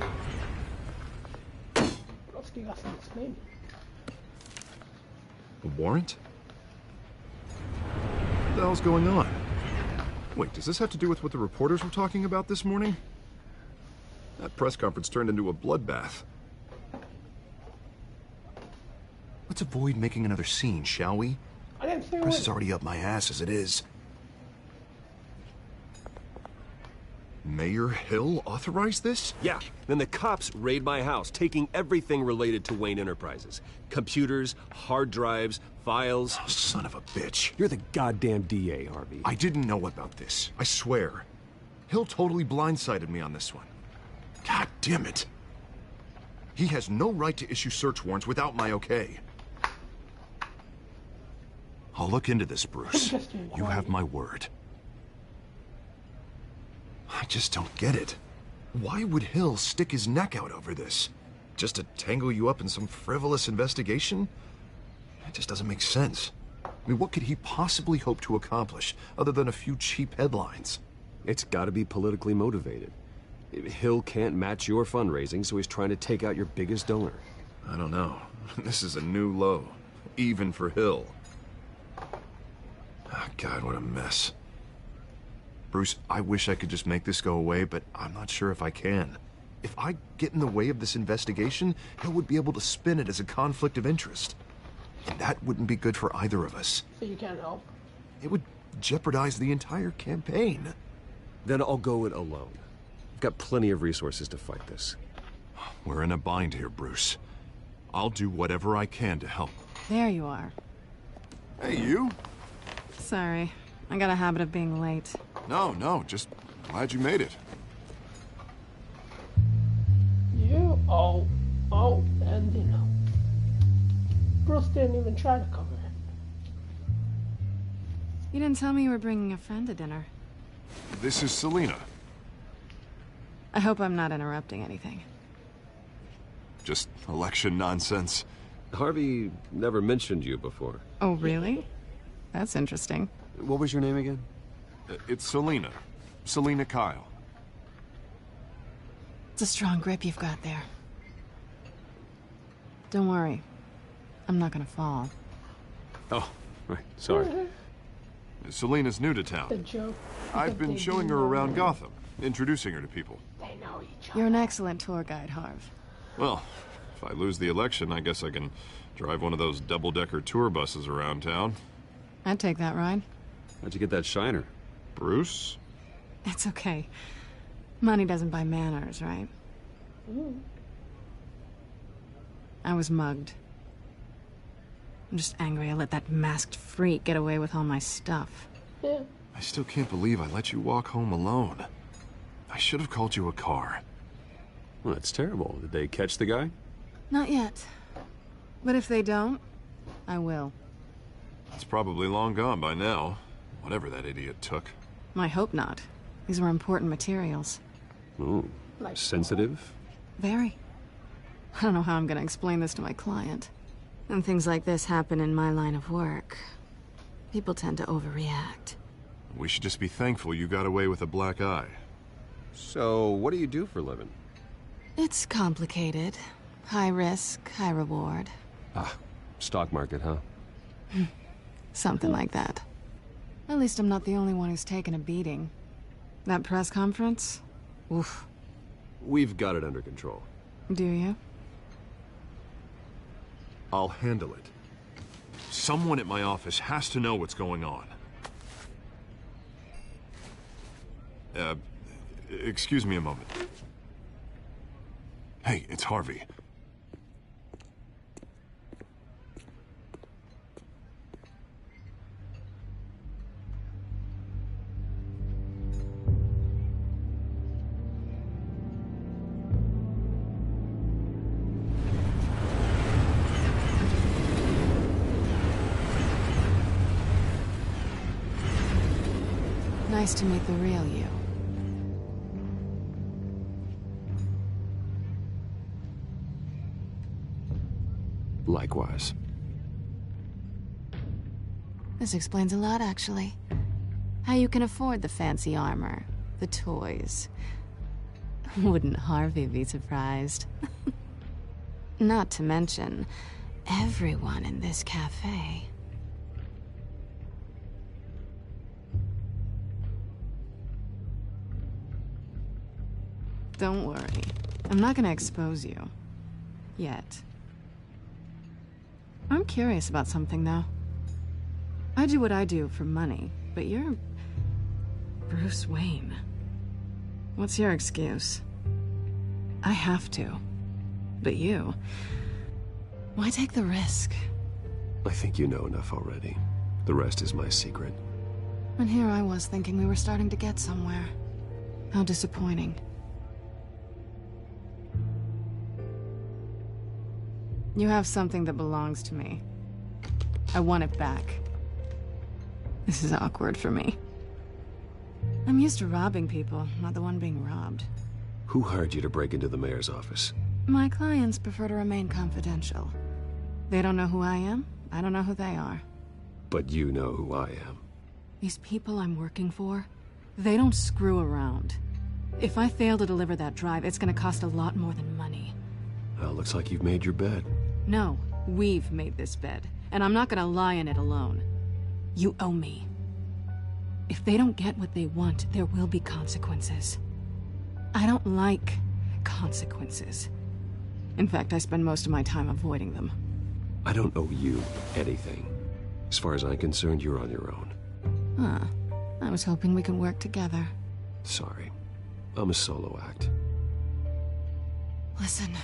What else do you got to explain? A warrant? What the hell's going on? Wait, does this have to do with what the reporters were talking about this morning? That press conference turned into a bloodbath. Let's avoid making another scene, shall we? I didn't say Press is already up my ass as it is. Mayor Hill authorized this? Yeah, then the cops raid my house, taking everything related to Wayne Enterprises. Computers, hard drives, files. Oh, son of a bitch. You're the goddamn DA, Harvey. I didn't know about this. I swear. Hill totally blindsided me on this one. God damn it. He has no right to issue search warrants without my okay. I'll look into this, Bruce. You have my word. I just don't get it. Why would Hill stick his neck out over this? just to tangle you up in some frivolous investigation? It just doesn't make sense. I mean, what could he possibly hope to accomplish other than a few cheap headlines? It's gotta be politically motivated. Hill can't match your fundraising, so he's trying to take out your biggest donor. I don't know. This is a new low, even for Hill. Oh, God, what a mess. Bruce, I wish I could just make this go away, but I'm not sure if I can. If I get in the way of this investigation, Hill would be able to spin it as a conflict of interest. And that wouldn't be good for either of us. So you can't help? It would jeopardize the entire campaign. Then I'll go it alone. I've got plenty of resources to fight this. We're in a bind here, Bruce. I'll do whatever I can to help. There you are. Hey, you? Sorry. I got a habit of being late. No, just glad you made it. You? Oh, and you know. Bruce didn't even try to cover it. You didn't tell me you were bringing a friend to dinner. This is Selina. I hope I'm not interrupting anything. Just election nonsense. Harvey never mentioned you before. Oh, really? That's interesting. What was your name again? It's Selina. Selina Kyle. It's a strong grip you've got there. Don't worry. I'm not gonna fall. Oh, right. Sorry. Selina's new to town. The joke. I've been showing her around Gotham, introducing her to people. They know each other. You're an excellent tour guide, Harv. Well, if I lose the election, I guess I can drive one of those double-decker tour buses around town. I'd take that ride. How'd you get that shiner? Bruce? It's okay. Money doesn't buy manners, right? Ooh. I was mugged. I'm just angry I let that masked freak get away with all my stuff. Yeah. I still can't believe I let you walk home alone. I should have called you a car. Well, that's terrible. Did they catch the guy? Not yet. But if they don't, I will. It's probably long gone by now. Whatever that idiot took. I hope not. These were important materials. Ooh, Like sensitive? Very. I don't know how I'm gonna explain this to my client. And things like this happen in my line of work. People tend to overreact. We should just be thankful you got away with a black eye. So, what do you do for a living? It's complicated. High risk, high reward. Ah, stock market, huh? Something like that. At least I'm not the only one who's taken a beating. That press conference? Oof. We've got it under control. Do you? I'll handle it. Someone at my office has to know what's going on. Excuse me a moment. Hey, it's Harvey. Nice to meet the real you. Likewise. This explains a lot, actually. How you can afford the fancy armor, the toys. Wouldn't Harvey be surprised? Not to mention, everyone in this cafe. Don't worry. I'm not gonna expose you. Yet. I'm curious about something, though. I do what I do for money, but you're... Bruce Wayne. What's your excuse? I have to. But you... Why take the risk? I think you know enough already. The rest is my secret. And here I was thinking we were starting to get somewhere. How disappointing. You have something that belongs to me. I want it back. This is awkward for me. I'm used to robbing people, not the one being robbed. Who hired you to break into the mayor's office? My clients prefer to remain confidential. They don't know who I am. I don't know who they are. But you know who I am. These people I'm working for, they don't screw around. If I fail to deliver that drive, it's gonna cost a lot more than money. Well, looks like you've made your bed. No, we've made this bed, and I'm not gonna lie in it alone. You owe me. If they don't get what they want, there will be consequences. I don't like consequences. In fact, I spend most of my time avoiding them. I don't owe you anything. As far as I'm concerned, you're on your own. Huh. I was hoping we could work together. Sorry. I'm a solo act. Listen,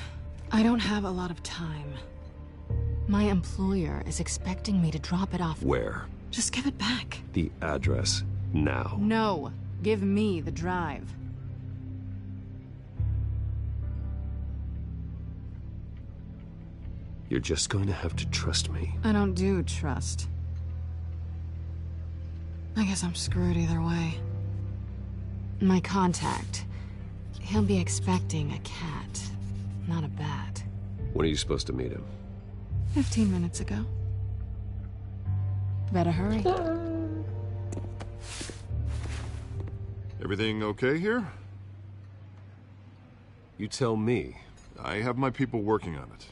I don't have a lot of time. My employer is expecting me to drop it off. Where? Just give it back. The address, now. No. Give me the drive. You're just going to have to trust me. I don't do trust. I guess I'm screwed either way. My contact, he'll be expecting a cat, not a bat. When are you supposed to meet him? 15 minutes ago. Better hurry. Everything okay here? You tell me. I have my people working on it.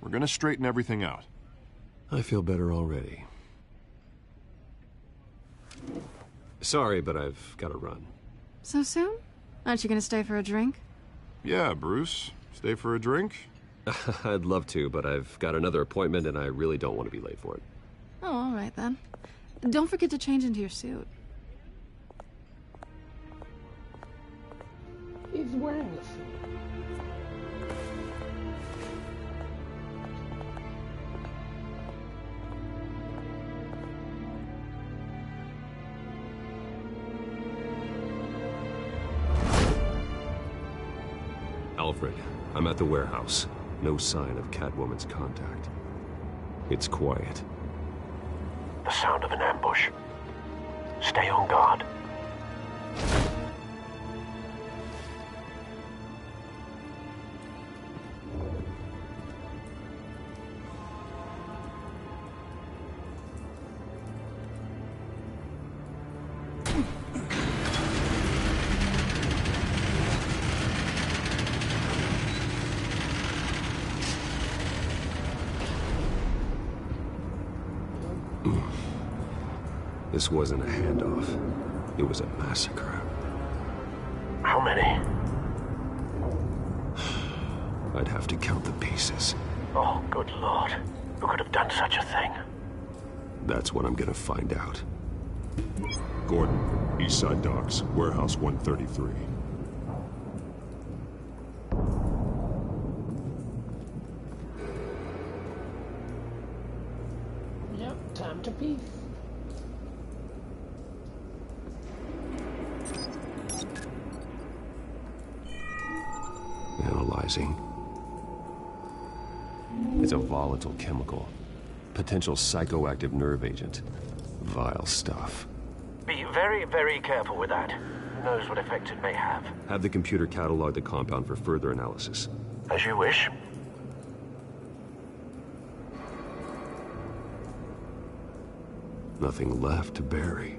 We're gonna straighten everything out. I feel better already. Sorry, but I've got to run. So soon? Aren't you gonna stay for a drink? Yeah, Bruce. Stay for a drink? I'd love to, but I've got another appointment and I really don't want to be late for it. Oh, all right then. Don't forget to change into your suit. He's wearing a suit. Alfred, I'm at the warehouse. No sign of Catwoman's contact. It's quiet. The sound of an ambush. Stay on guard. This wasn't a handoff. It was a massacre. How many? I'd have to count the pieces. Oh, good Lord. Who could have done such a thing? That's what I'm gonna find out. Gordon, Eastside Docks, Warehouse 133. Yep, time to peace. Analyzing. It's a volatile chemical. Potential psychoactive nerve agent. Vile stuff. Be very, very careful with that. Who knows what effect it may have. Have the computer catalog the compound for further analysis. As you wish. Nothing left to bury.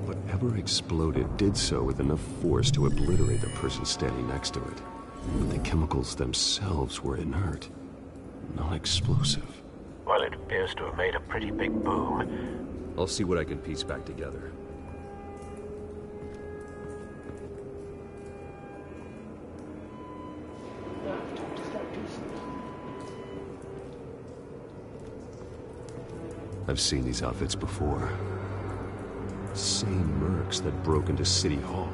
Whatever exploded did so with enough force to obliterate the person standing next to it. But the chemicals themselves were inert, non-explosive. Well, it appears to have made a pretty big boom. I'll see what I can piece back together. I've seen these outfits before. Same mercs that broke into City Hall.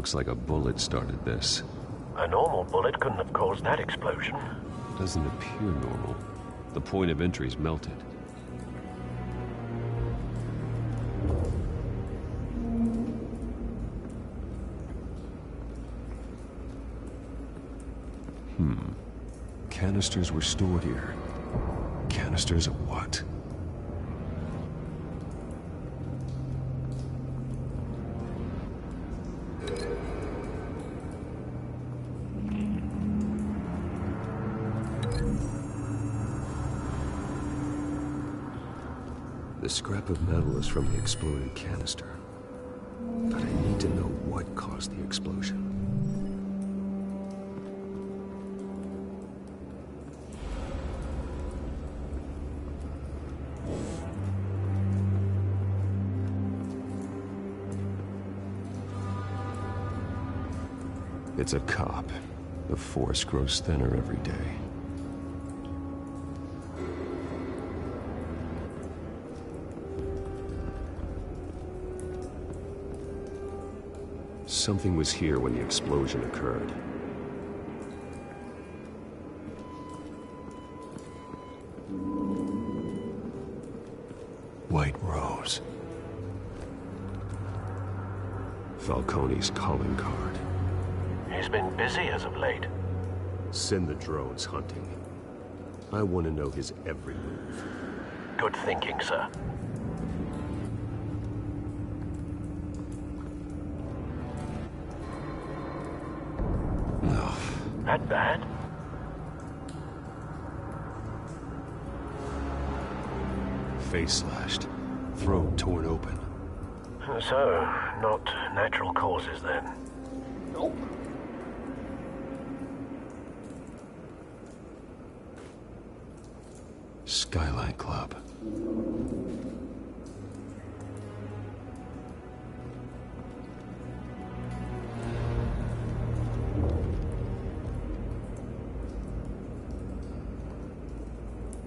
Looks like a bullet started this. A normal bullet couldn't have caused that explosion. Doesn't appear normal. The point of entry's melted. Canisters were stored here. Canisters of what? The scrap of metal is from the exploded canister. But I need to know what caused the explosion. It's a cop. The force grows thinner every day. Something was here when the explosion occurred. White Rose. Falcone's calling card. He's been busy as of late. Send the drones hunting. I want to know his every move. Good thinking, sir. No. That bad? Face slashed. Throat torn open. So, not natural causes then? Nope. Skyline Club.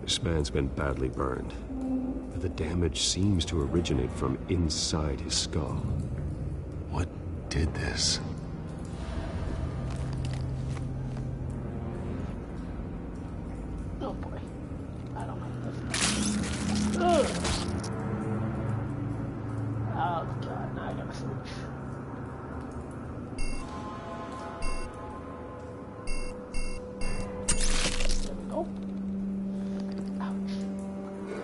This man's been badly burned. But the damage seems to originate from inside his skull. What did this? Oh boy. I don't like this. Ugh. Oh god, now I gotta switch. There we go.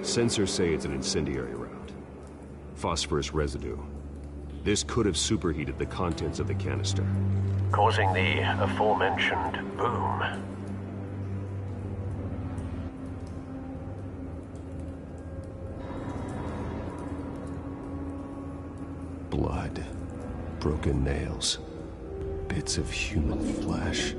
Sensors say it's an incendiary round. Phosphorus residue. This could have superheated the contents of the canister, causing the aforementioned boom. Blood. Broken nails. Bits of human flesh.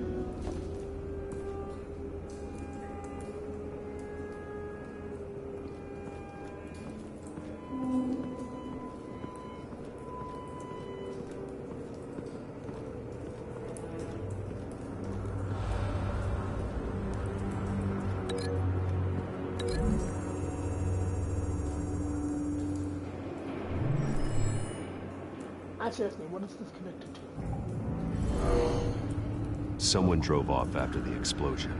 Seriously, what is this connected to? Someone drove off after the explosion.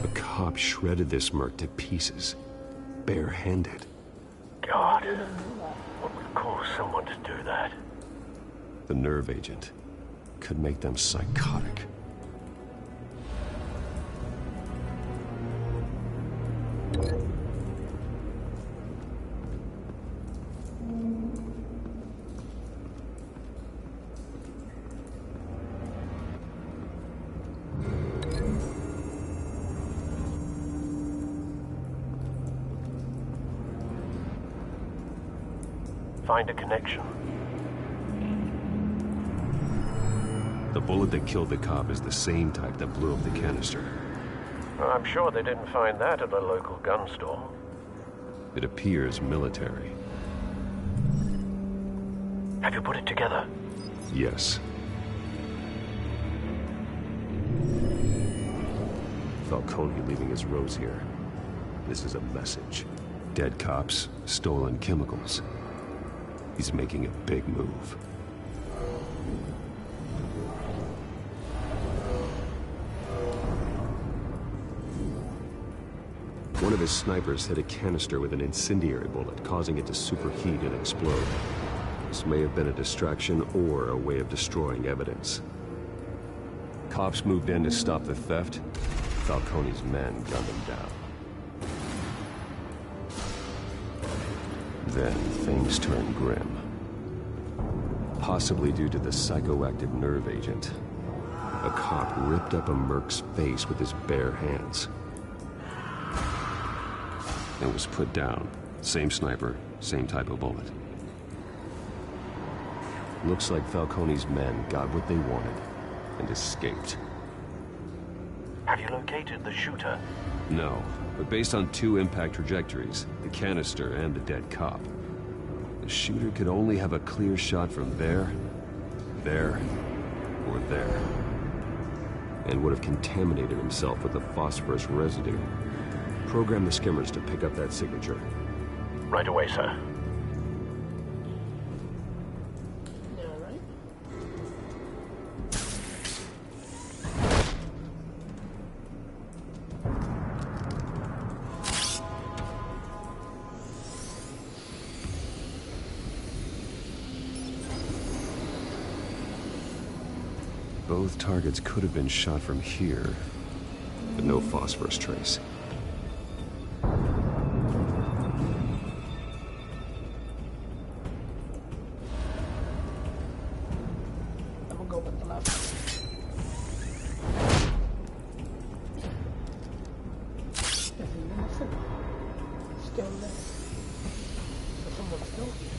A cop shredded this merc to pieces, barehanded. God, what would cause someone to do that? The nerve agent could make them psychotic. Find a connection. The bullet that killed the cop is the same type that blew up the canister. I'm sure they didn't find that at a local gun store. It appears military. Have you put it together? Yes. Falcone leaving his rose here. This is a message. Dead cops, stolen chemicals. He's making a big move. One of his snipers hit a canister with an incendiary bullet, causing it to superheat and explode. This may have been a distraction or a way of destroying evidence. Cops moved in to stop the theft. Falcone's men gunned him down. Then things turned grim. Possibly due to the psychoactive nerve agent. A cop ripped up a merc's face with his bare hands. It was put down. Same sniper, same type of bullet. Looks like Falcone's men got what they wanted and escaped. Have you located the shooter? No, but based on 2 impact trajectories, the canister and the dead cop, the shooter could only have a clear shot from there, or there, and would have contaminated himself with the phosphorus residue. Program the skimmers to pick up that signature. Right away, sir. Both targets could have been shot from here, but no phosphorus trace. I'm gonna go with the left. Still there. So someone's still here.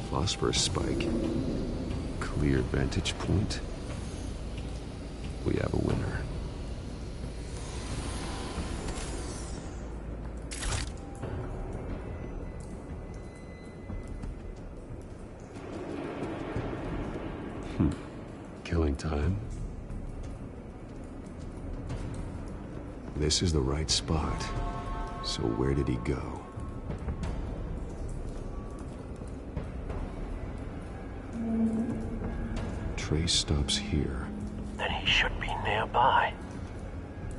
Phosphorus spike. Clear vantage point. We have a winner. Killing time. This is the right spot. So where did he go? Trace stops here. Then he should be nearby.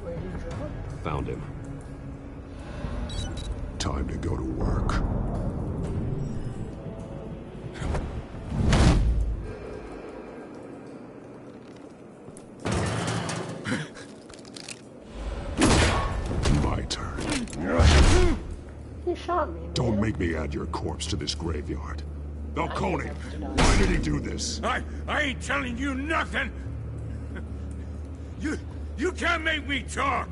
Where did he drop? Found him. Time to go to work. My turn. He shot me. Don't make me add your corpse to this graveyard. Falcone, why did he do this? I ain't telling you nothing. You can't make me talk.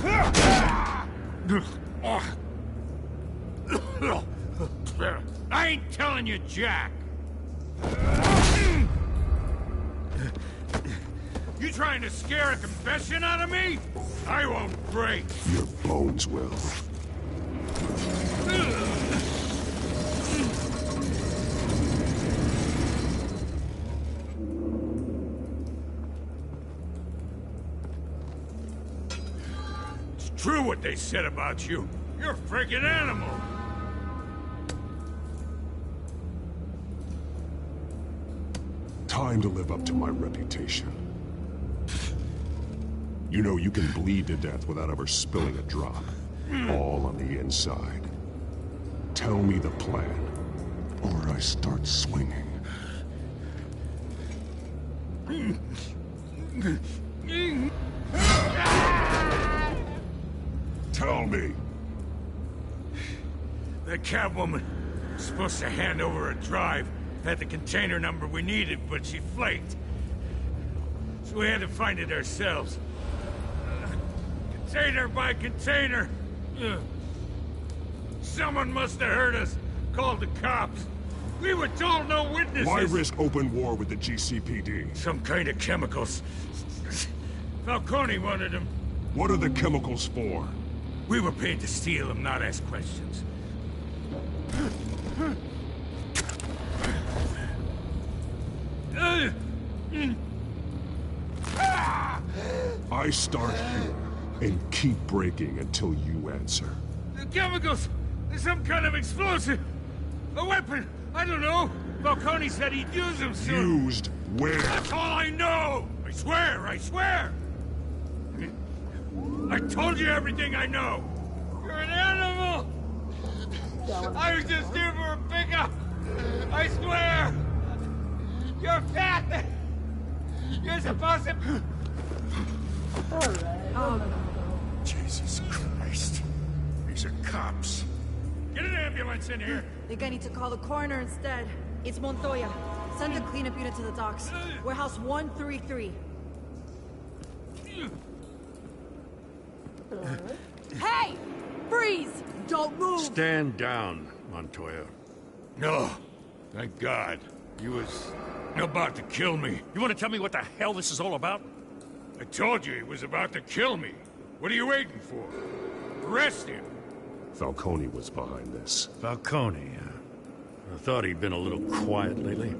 I ain't telling you jack. You trying to scare a confession out of me? I won't break. Your bones will. It's true what they said about you. You're a freaking animal. Time to live up to my reputation. You know you can bleed to death without ever spilling a drop. All on the inside. Tell me the plan, or I start swinging. Tell me. The Catwoman was supposed to hand over a drive. Had the container number we needed, but she flaked. So we had to find it ourselves. Container by container. Someone must have heard us. Called the cops. We were told no witnesses. Why risk open war with the GCPD? Some kind of chemicals. Falcone wanted them. What are the chemicals for? We were paid to steal them, not ask questions. I start here and keep breaking until you answer. The chemicals! There's some kind of explosive! A weapon! I don't know! Falcone said he'd use them soon! Used where? That's all I know! I swear! I swear! I told you everything I know! You're an animal! I was just here for a pickup! I swear! You're fat! You're supposed to... Alright. Jesus Christ. These are cops. Get an ambulance in here! Think I need to call the coroner instead. It's Montoya. Send a cleanup unit to the docks. Warehouse 133. Hey! Freeze! Don't move! Stand down, Montoya. No. Thank God. He was about to kill me. You want to tell me what the hell this is all about? I told you he was about to kill me. What are you waiting for? Arrest him. Falcone was behind this. Falcone, I thought he'd been a little quiet lately.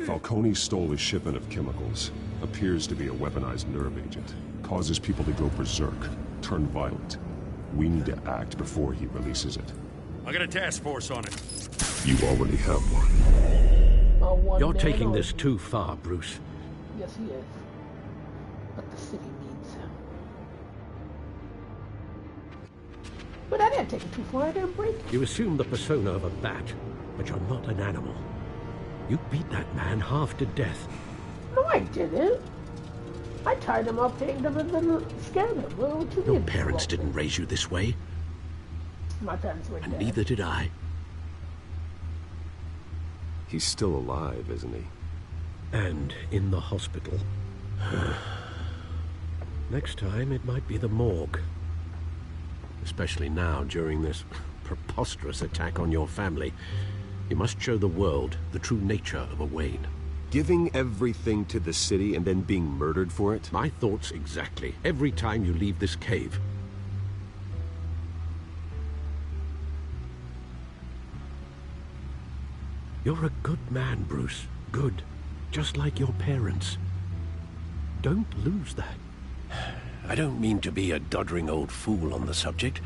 Falcone stole a shipment of chemicals. Appears to be a weaponized nerve agent. Causes people to go berserk, turn violent. We need to act before he releases it. I got a task force on it. You already have one. You're taking this too far, Bruce. Yes, he is. But the city needs him. But I didn't take it too far. I didn't break it. You assume the persona of a bat, but you're not an animal. You beat that man half to death. No, I didn't. I tied him up, hanged him, and then scared him. Well, your parents didn't raise you this way. My parents were dead. And neither did I. He's still alive, isn't he? And in the hospital. Next time, it might be the morgue. Especially now, during this preposterous attack on your family. You must show the world the true nature of a Wayne. Giving everything to the city and then being murdered for it? My thoughts exactly. Every time you leave this cave. You're a good man, Bruce. Good. Just like your parents. Don't lose that. I don't mean to be a doddering old fool on the subject,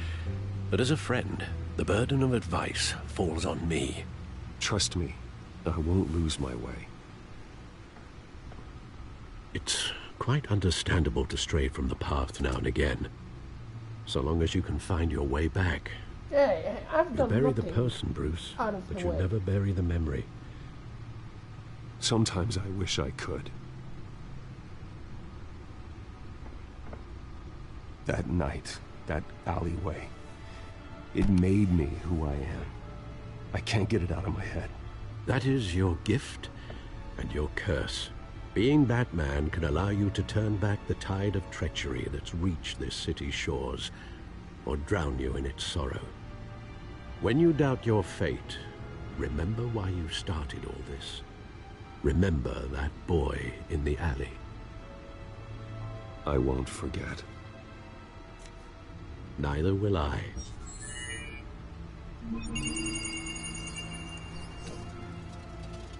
but as a friend, the burden of advice falls on me. Trust me, I won't lose my way. It's quite understandable to stray from the path now and again. So long as you can find your way back. Hey, I've done You bury the person, Bruce, but you never bury the memory. Sometimes I wish I could. That night, that alleyway, it made me who I am. I can't get it out of my head. That is your gift and your curse. Being Batman can allow you to turn back the tide of treachery that's reached this city's shores, or drown you in its sorrow. When you doubt your fate, remember why you started all this. Remember that boy in the alley. I won't forget. Neither will I.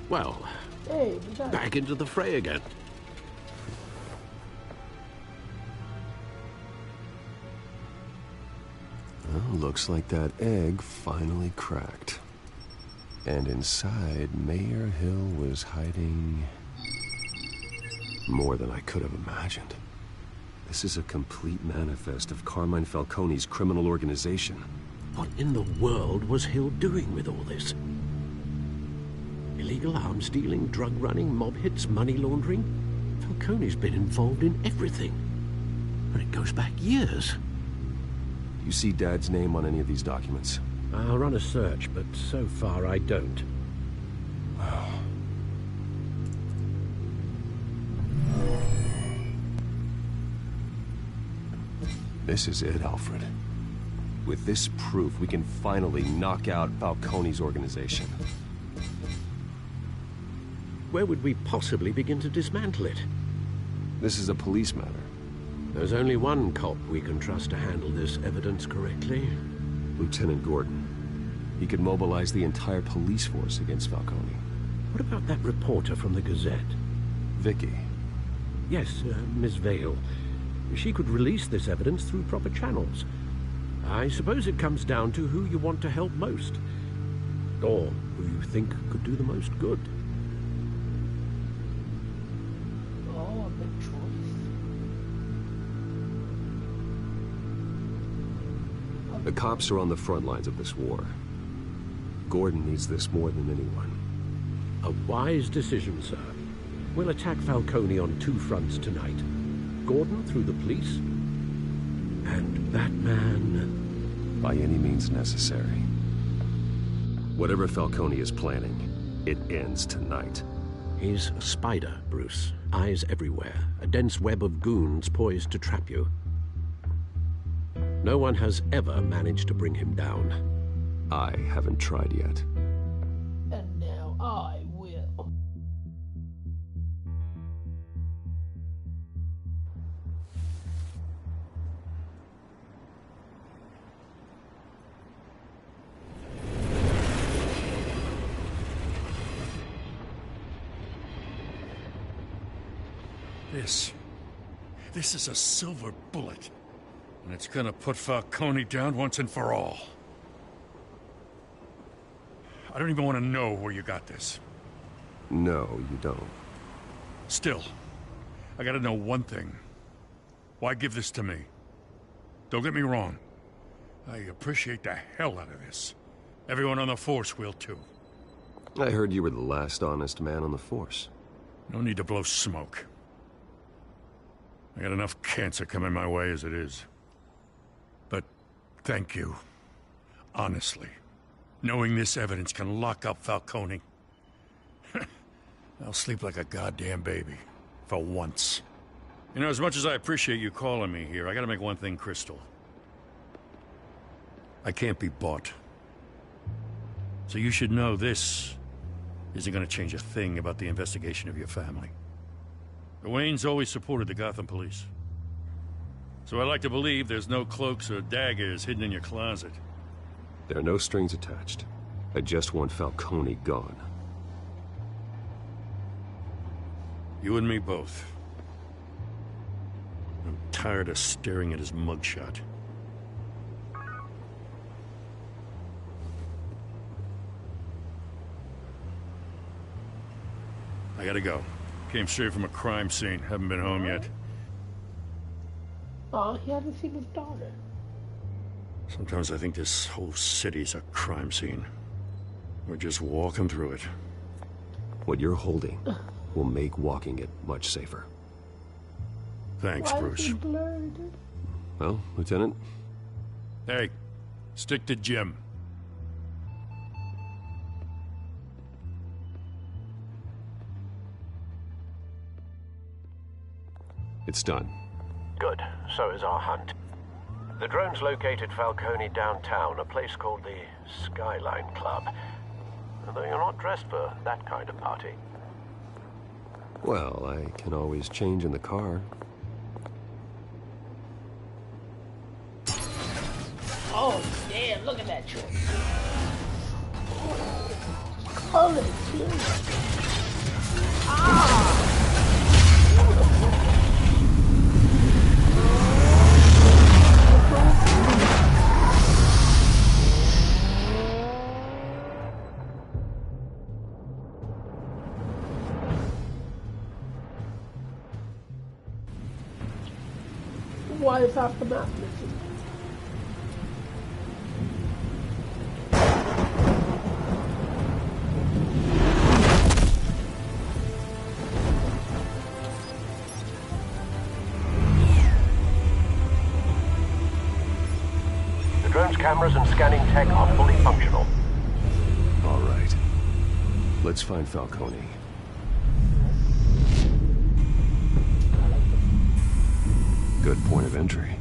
Well, hey, back into the fray again. Well, looks like that egg finally cracked. And inside, Mayor Hill was hiding more than I could have imagined. This is a complete manifest of Carmine Falcone's criminal organization. What in the world was Hill doing with all this? Illegal arms dealing, drug running, mob hits, money laundering? Falcone's been involved in everything. And it goes back years. You see Dad's name on any of these documents? I'll run a search, but so far I don't. This is it, Alfred. With this proof, we can finally knock out Falcone's organization. Where would we possibly begin to dismantle it? This is a police matter. There's only one cop we can trust to handle this evidence correctly. Lieutenant Gordon. He could mobilize the entire police force against Falcone. What about that reporter from the Gazette? Vicky. Yes, Miss Vale. She could release this evidence through proper channels. I suppose it comes down to who you want to help most. Or who you think could do the most good. Oh, a big choice. The cops are on the front lines of this war. Gordon needs this more than anyone. A wise decision, sir. We'll attack Falcone on two fronts tonight. Gordon through the police, and that man... By any means necessary. Whatever Falcone is planning, it ends tonight. He's a spider, Bruce. Eyes everywhere. A dense web of goons poised to trap you. No one has ever managed to bring him down. I haven't tried yet. And now I will. This is a silver bullet. And it's gonna put Falcone down once and for all. I don't even want to know where you got this. No, you don't. Still, I gotta know one thing. Why give this to me? Don't get me wrong. I appreciate the hell out of this. Everyone on the Force will too. I heard you were the last honest man on the Force. No need to blow smoke. I got enough cancer coming my way as it is. But thank you. Honestly. Knowing this evidence can lock up Falcone. I'll sleep like a goddamn baby. For once. You know, as much as I appreciate you calling me here, I gotta make one thing crystal. I can't be bought. So you should know this isn't gonna change a thing about the investigation of your family. The Waynes always supported the Gotham police. So I like to believe there's no cloaks or daggers hidden in your closet. There are no strings attached. I just want Falcone gone. You and me both. I'm tired of staring at his mugshot. I gotta go. Came straight from a crime scene. Haven't been home yet. Oh, he hasn't seen his daughter. Sometimes I think this whole city's a crime scene. We're just walking through it. What you're holding will make walking it much safer. Thanks, Bruce. Well, Lieutenant? Hey, stick to Jim. It's done. Good. So is our hunt. The drone's located Falcone downtown, a place called the Skyline Club. Although you're not dressed for that kind of party. Well, I can always change in the car. Oh, damn, look at that truck. Color, too. Ah! Why is half the map missing? The drone's cameras and scanning tech are fully functional. All right. Let's find Falcone. Good point of entry.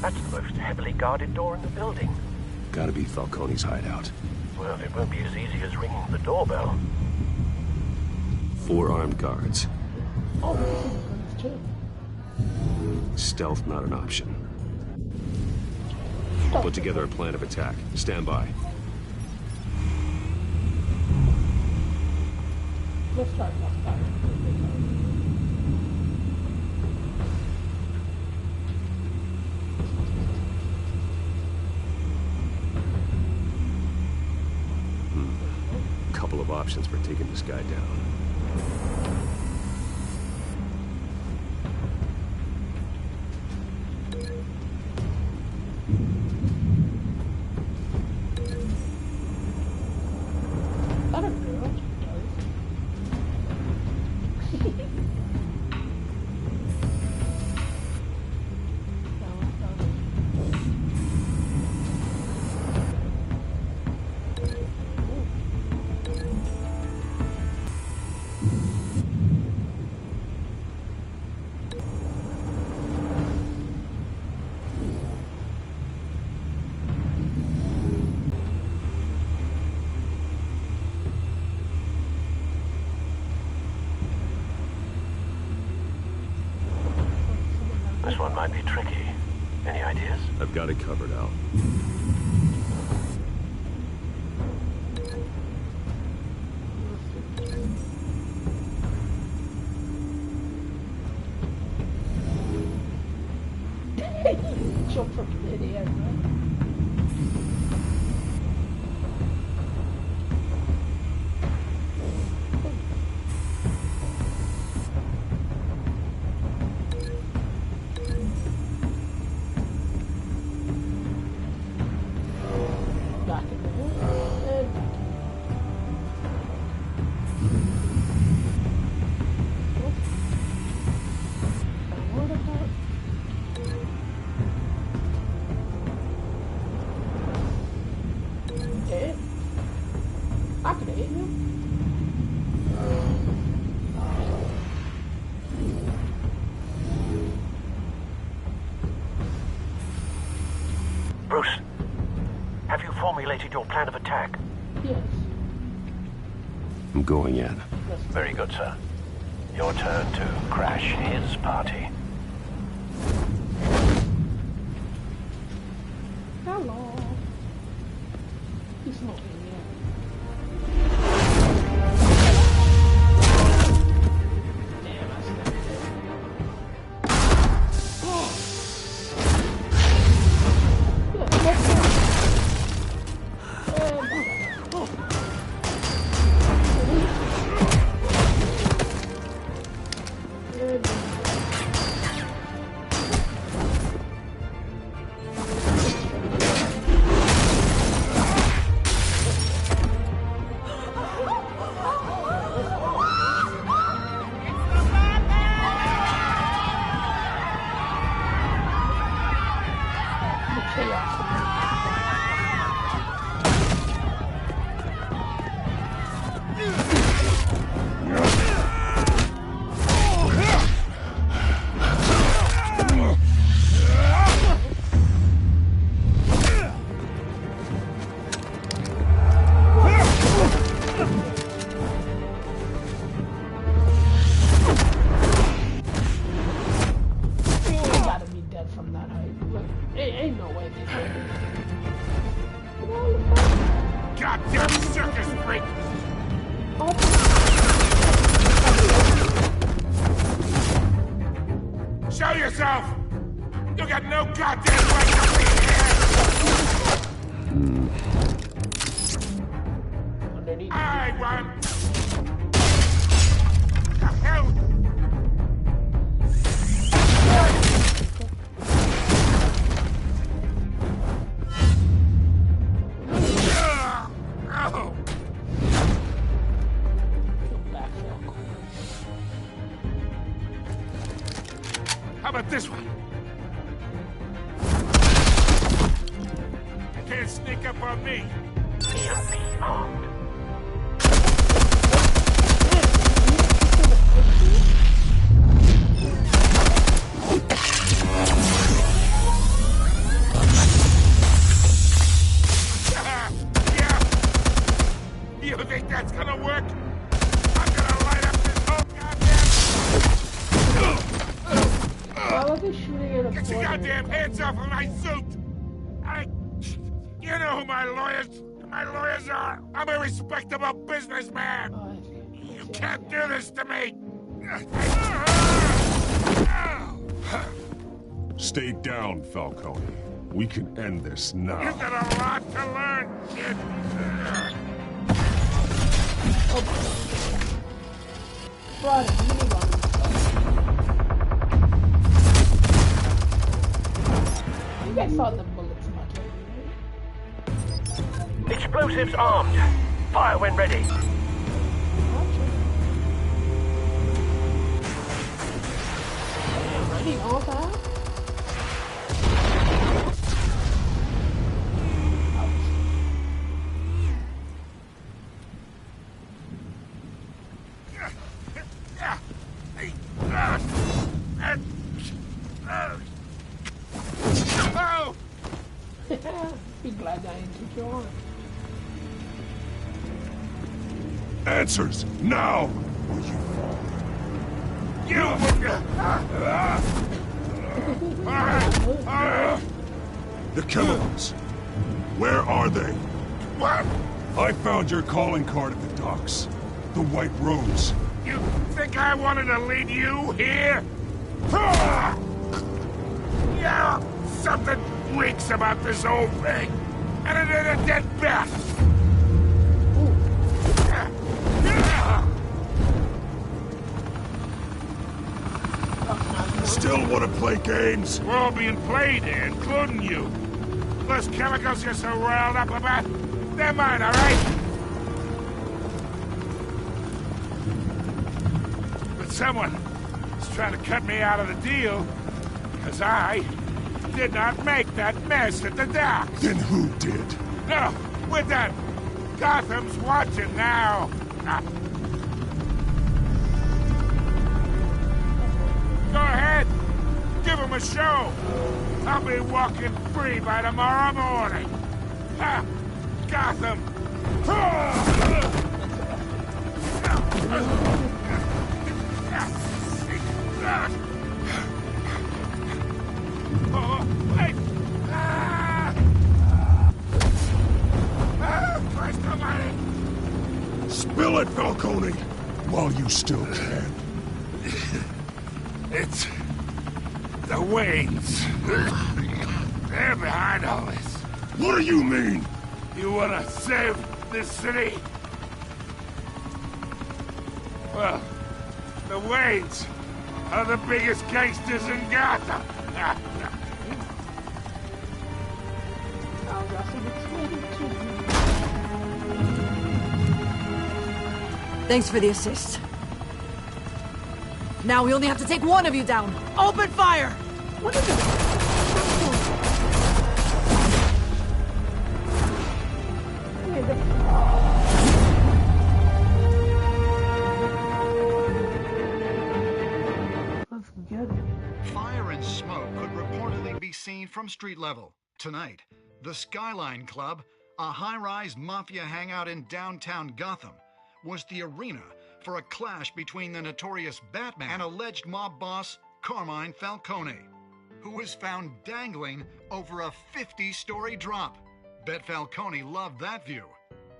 That's the most heavily guarded door in the building. Gotta be Falcone's hideout. Well, it won't be as easy as ringing the doorbell. 4 armed guards. Oh, that's too. Stealth not an option. Put together a plan of attack. Stand by. Let's start left side. Couple of options for taking this guy down. That a girl? This one might be tricky. Any ideas? I've got it covered, Al. Jump from midair, bro. Back in there. And back in there. What about... Yeah. I could hit him. Bruce, have you formulated your plan of attack? Yes. I'm going in. Very good, sir. Your turn to crash his party. Hello. He's smoking, yeah. Damn, I snapped it. Oh. Yeah, let's go. Goddamn circus freak! Show yourself! You got no goddamn right to be here! I want... The hell? How about this one? You can't sneak up on me. EMP armed. hands off of my suit! You know who my lawyers are! I'm a respectable businessman! You can't do this to me! Stay down, Falcone. We can end this now. You've got a lot to learn, kid! You guys saw the bullets much. Explosives armed. Fire when ready. Running all that? Be glad I didn't take your arm. Answers, now! The chemicals. Where are they? What? I found your calling card at the docks. The White Rose. You think I wanted to lead you here? Yeah, something reeks about this whole thing. And it ain't a dead bat. Still want to play games? We're all being played here, including you. Those chemicals you're so riled up about, they're mine, all right? But someone is trying to cut me out of the deal, because I did not make that mess at the docks. Then who did? No, we're done. Gotham's watching now. Go ahead. Give him a show. I'll be walking free by tomorrow morning. Gotham. Oh, wait. Christ almighty. Spill it, Falcone, while you still can. It's the Waynes. They're behind all this. What do you mean? You want to save this city? Well, the Waynes are the biggest gangsters in Gotham. Thanks for the assist. Now we only have to take one of you down. Open fire! What is it? Let's get it. Fire and smoke could reportedly be seen from street level. Tonight, the Skyline Club, a high-rise mafia hangout in downtown Gotham, was the arena for a clash between the notorious Batman and alleged mob boss Carmine Falcone, who was found dangling over a 50-story drop. Bet Falcone loved that view.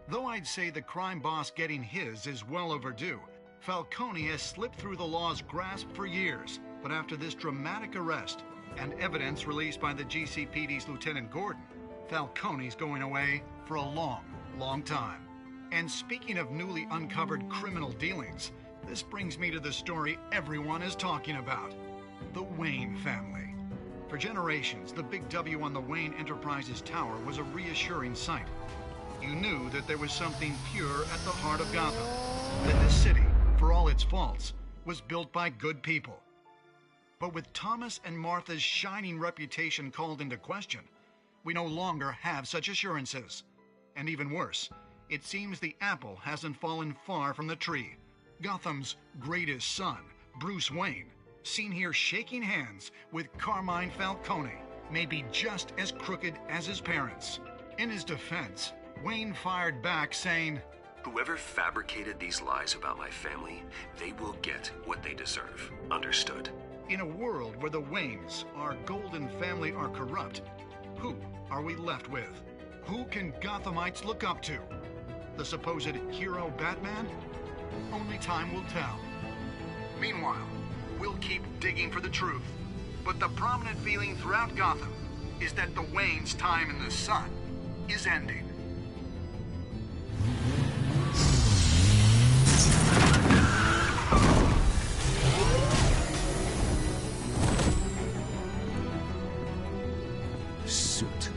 Though I'd say the crime boss getting his is well overdue, Falcone has slipped through the law's grasp for years. But after this dramatic arrest and evidence released by the GCPD's Lieutenant Gordon, Falcone's going away for a long, long time. And speaking of newly uncovered criminal dealings, this brings me to the story everyone is talking about. The Wayne family. For generations, the big W on the Wayne Enterprises Tower was a reassuring sight. You knew that there was something pure at the heart of Gotham. That this city, for all its faults, was built by good people. But with Thomas and Martha's shining reputation called into question, we no longer have such assurances. And even worse, it seems the apple hasn't fallen far from the tree. Gotham's greatest son, Bruce Wayne, seen here shaking hands with Carmine Falcone, may be just as crooked as his parents. In his defense, Wayne fired back saying, "Whoever fabricated these lies about my family, they will get what they deserve. Understood?" In a world where the Waynes, our golden family, are corrupt, who are we left with? Who can Gothamites look up to? The supposed hero Batman? Only time will tell. Meanwhile, we'll keep digging for the truth. But the prominent feeling throughout Gotham is that the Waynes' time in the sun is ending. The suit,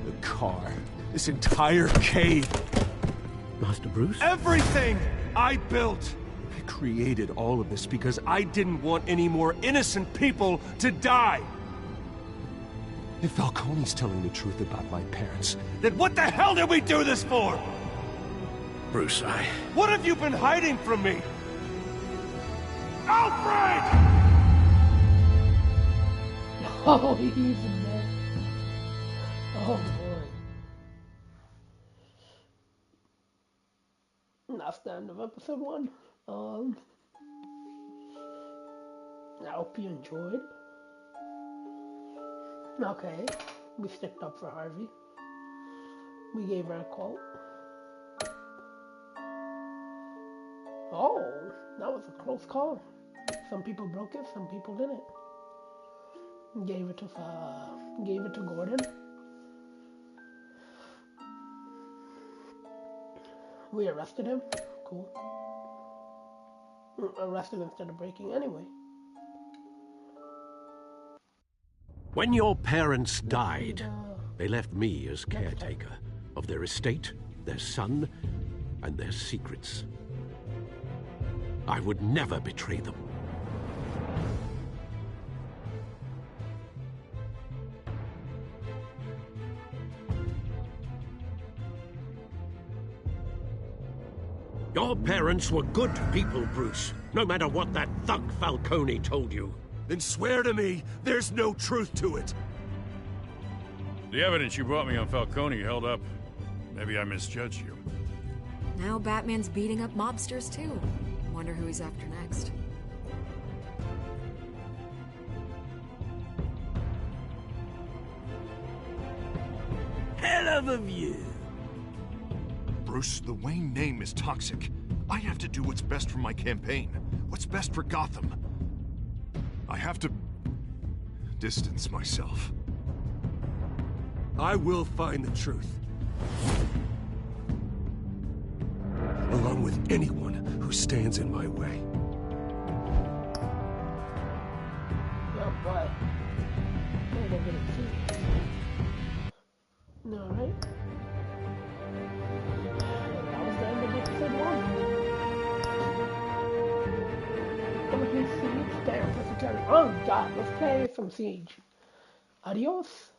the car, this entire cave. Master Bruce? Everything I built! I created all of this because I didn't want any more innocent people to die! If Falcone's telling the truth about my parents, then what the hell did we do this for? Bruce, What have you been hiding from me? Alfred! Oh, he's in there. Oh, boy. That's the end of episode 1. I hope you enjoyed. Okay, we sticked up for Harvey. We gave her a quote. Oh, that was a close call. Some people broke it, some people didn't. Gave it to Gordon. We arrested him. Cool. Arrested instead of breaking anyway. When your parents died, they left me as caretaker of their estate, their son, and their secrets. I would never betray them. Your parents were good people, Bruce, no matter what that thug Falcone told you. Then swear to me there's no truth to it. The evidence you brought me on Falcone held up. Maybe I misjudged you. Now Batman's beating up mobsters, too. Wonder who he's after next. Hell of a view. Bruce, the Wayne name is toxic. I have to do what's best for my campaign. What's best for Gotham. I have to distance myself. I will find the truth. Along with anyone who stands in my way. Oh boy. I'm gonna get it too. Alright. That was the end of episode 1. Siege. Damn, let's carry. Oh god, let's carry some Siege. Adios.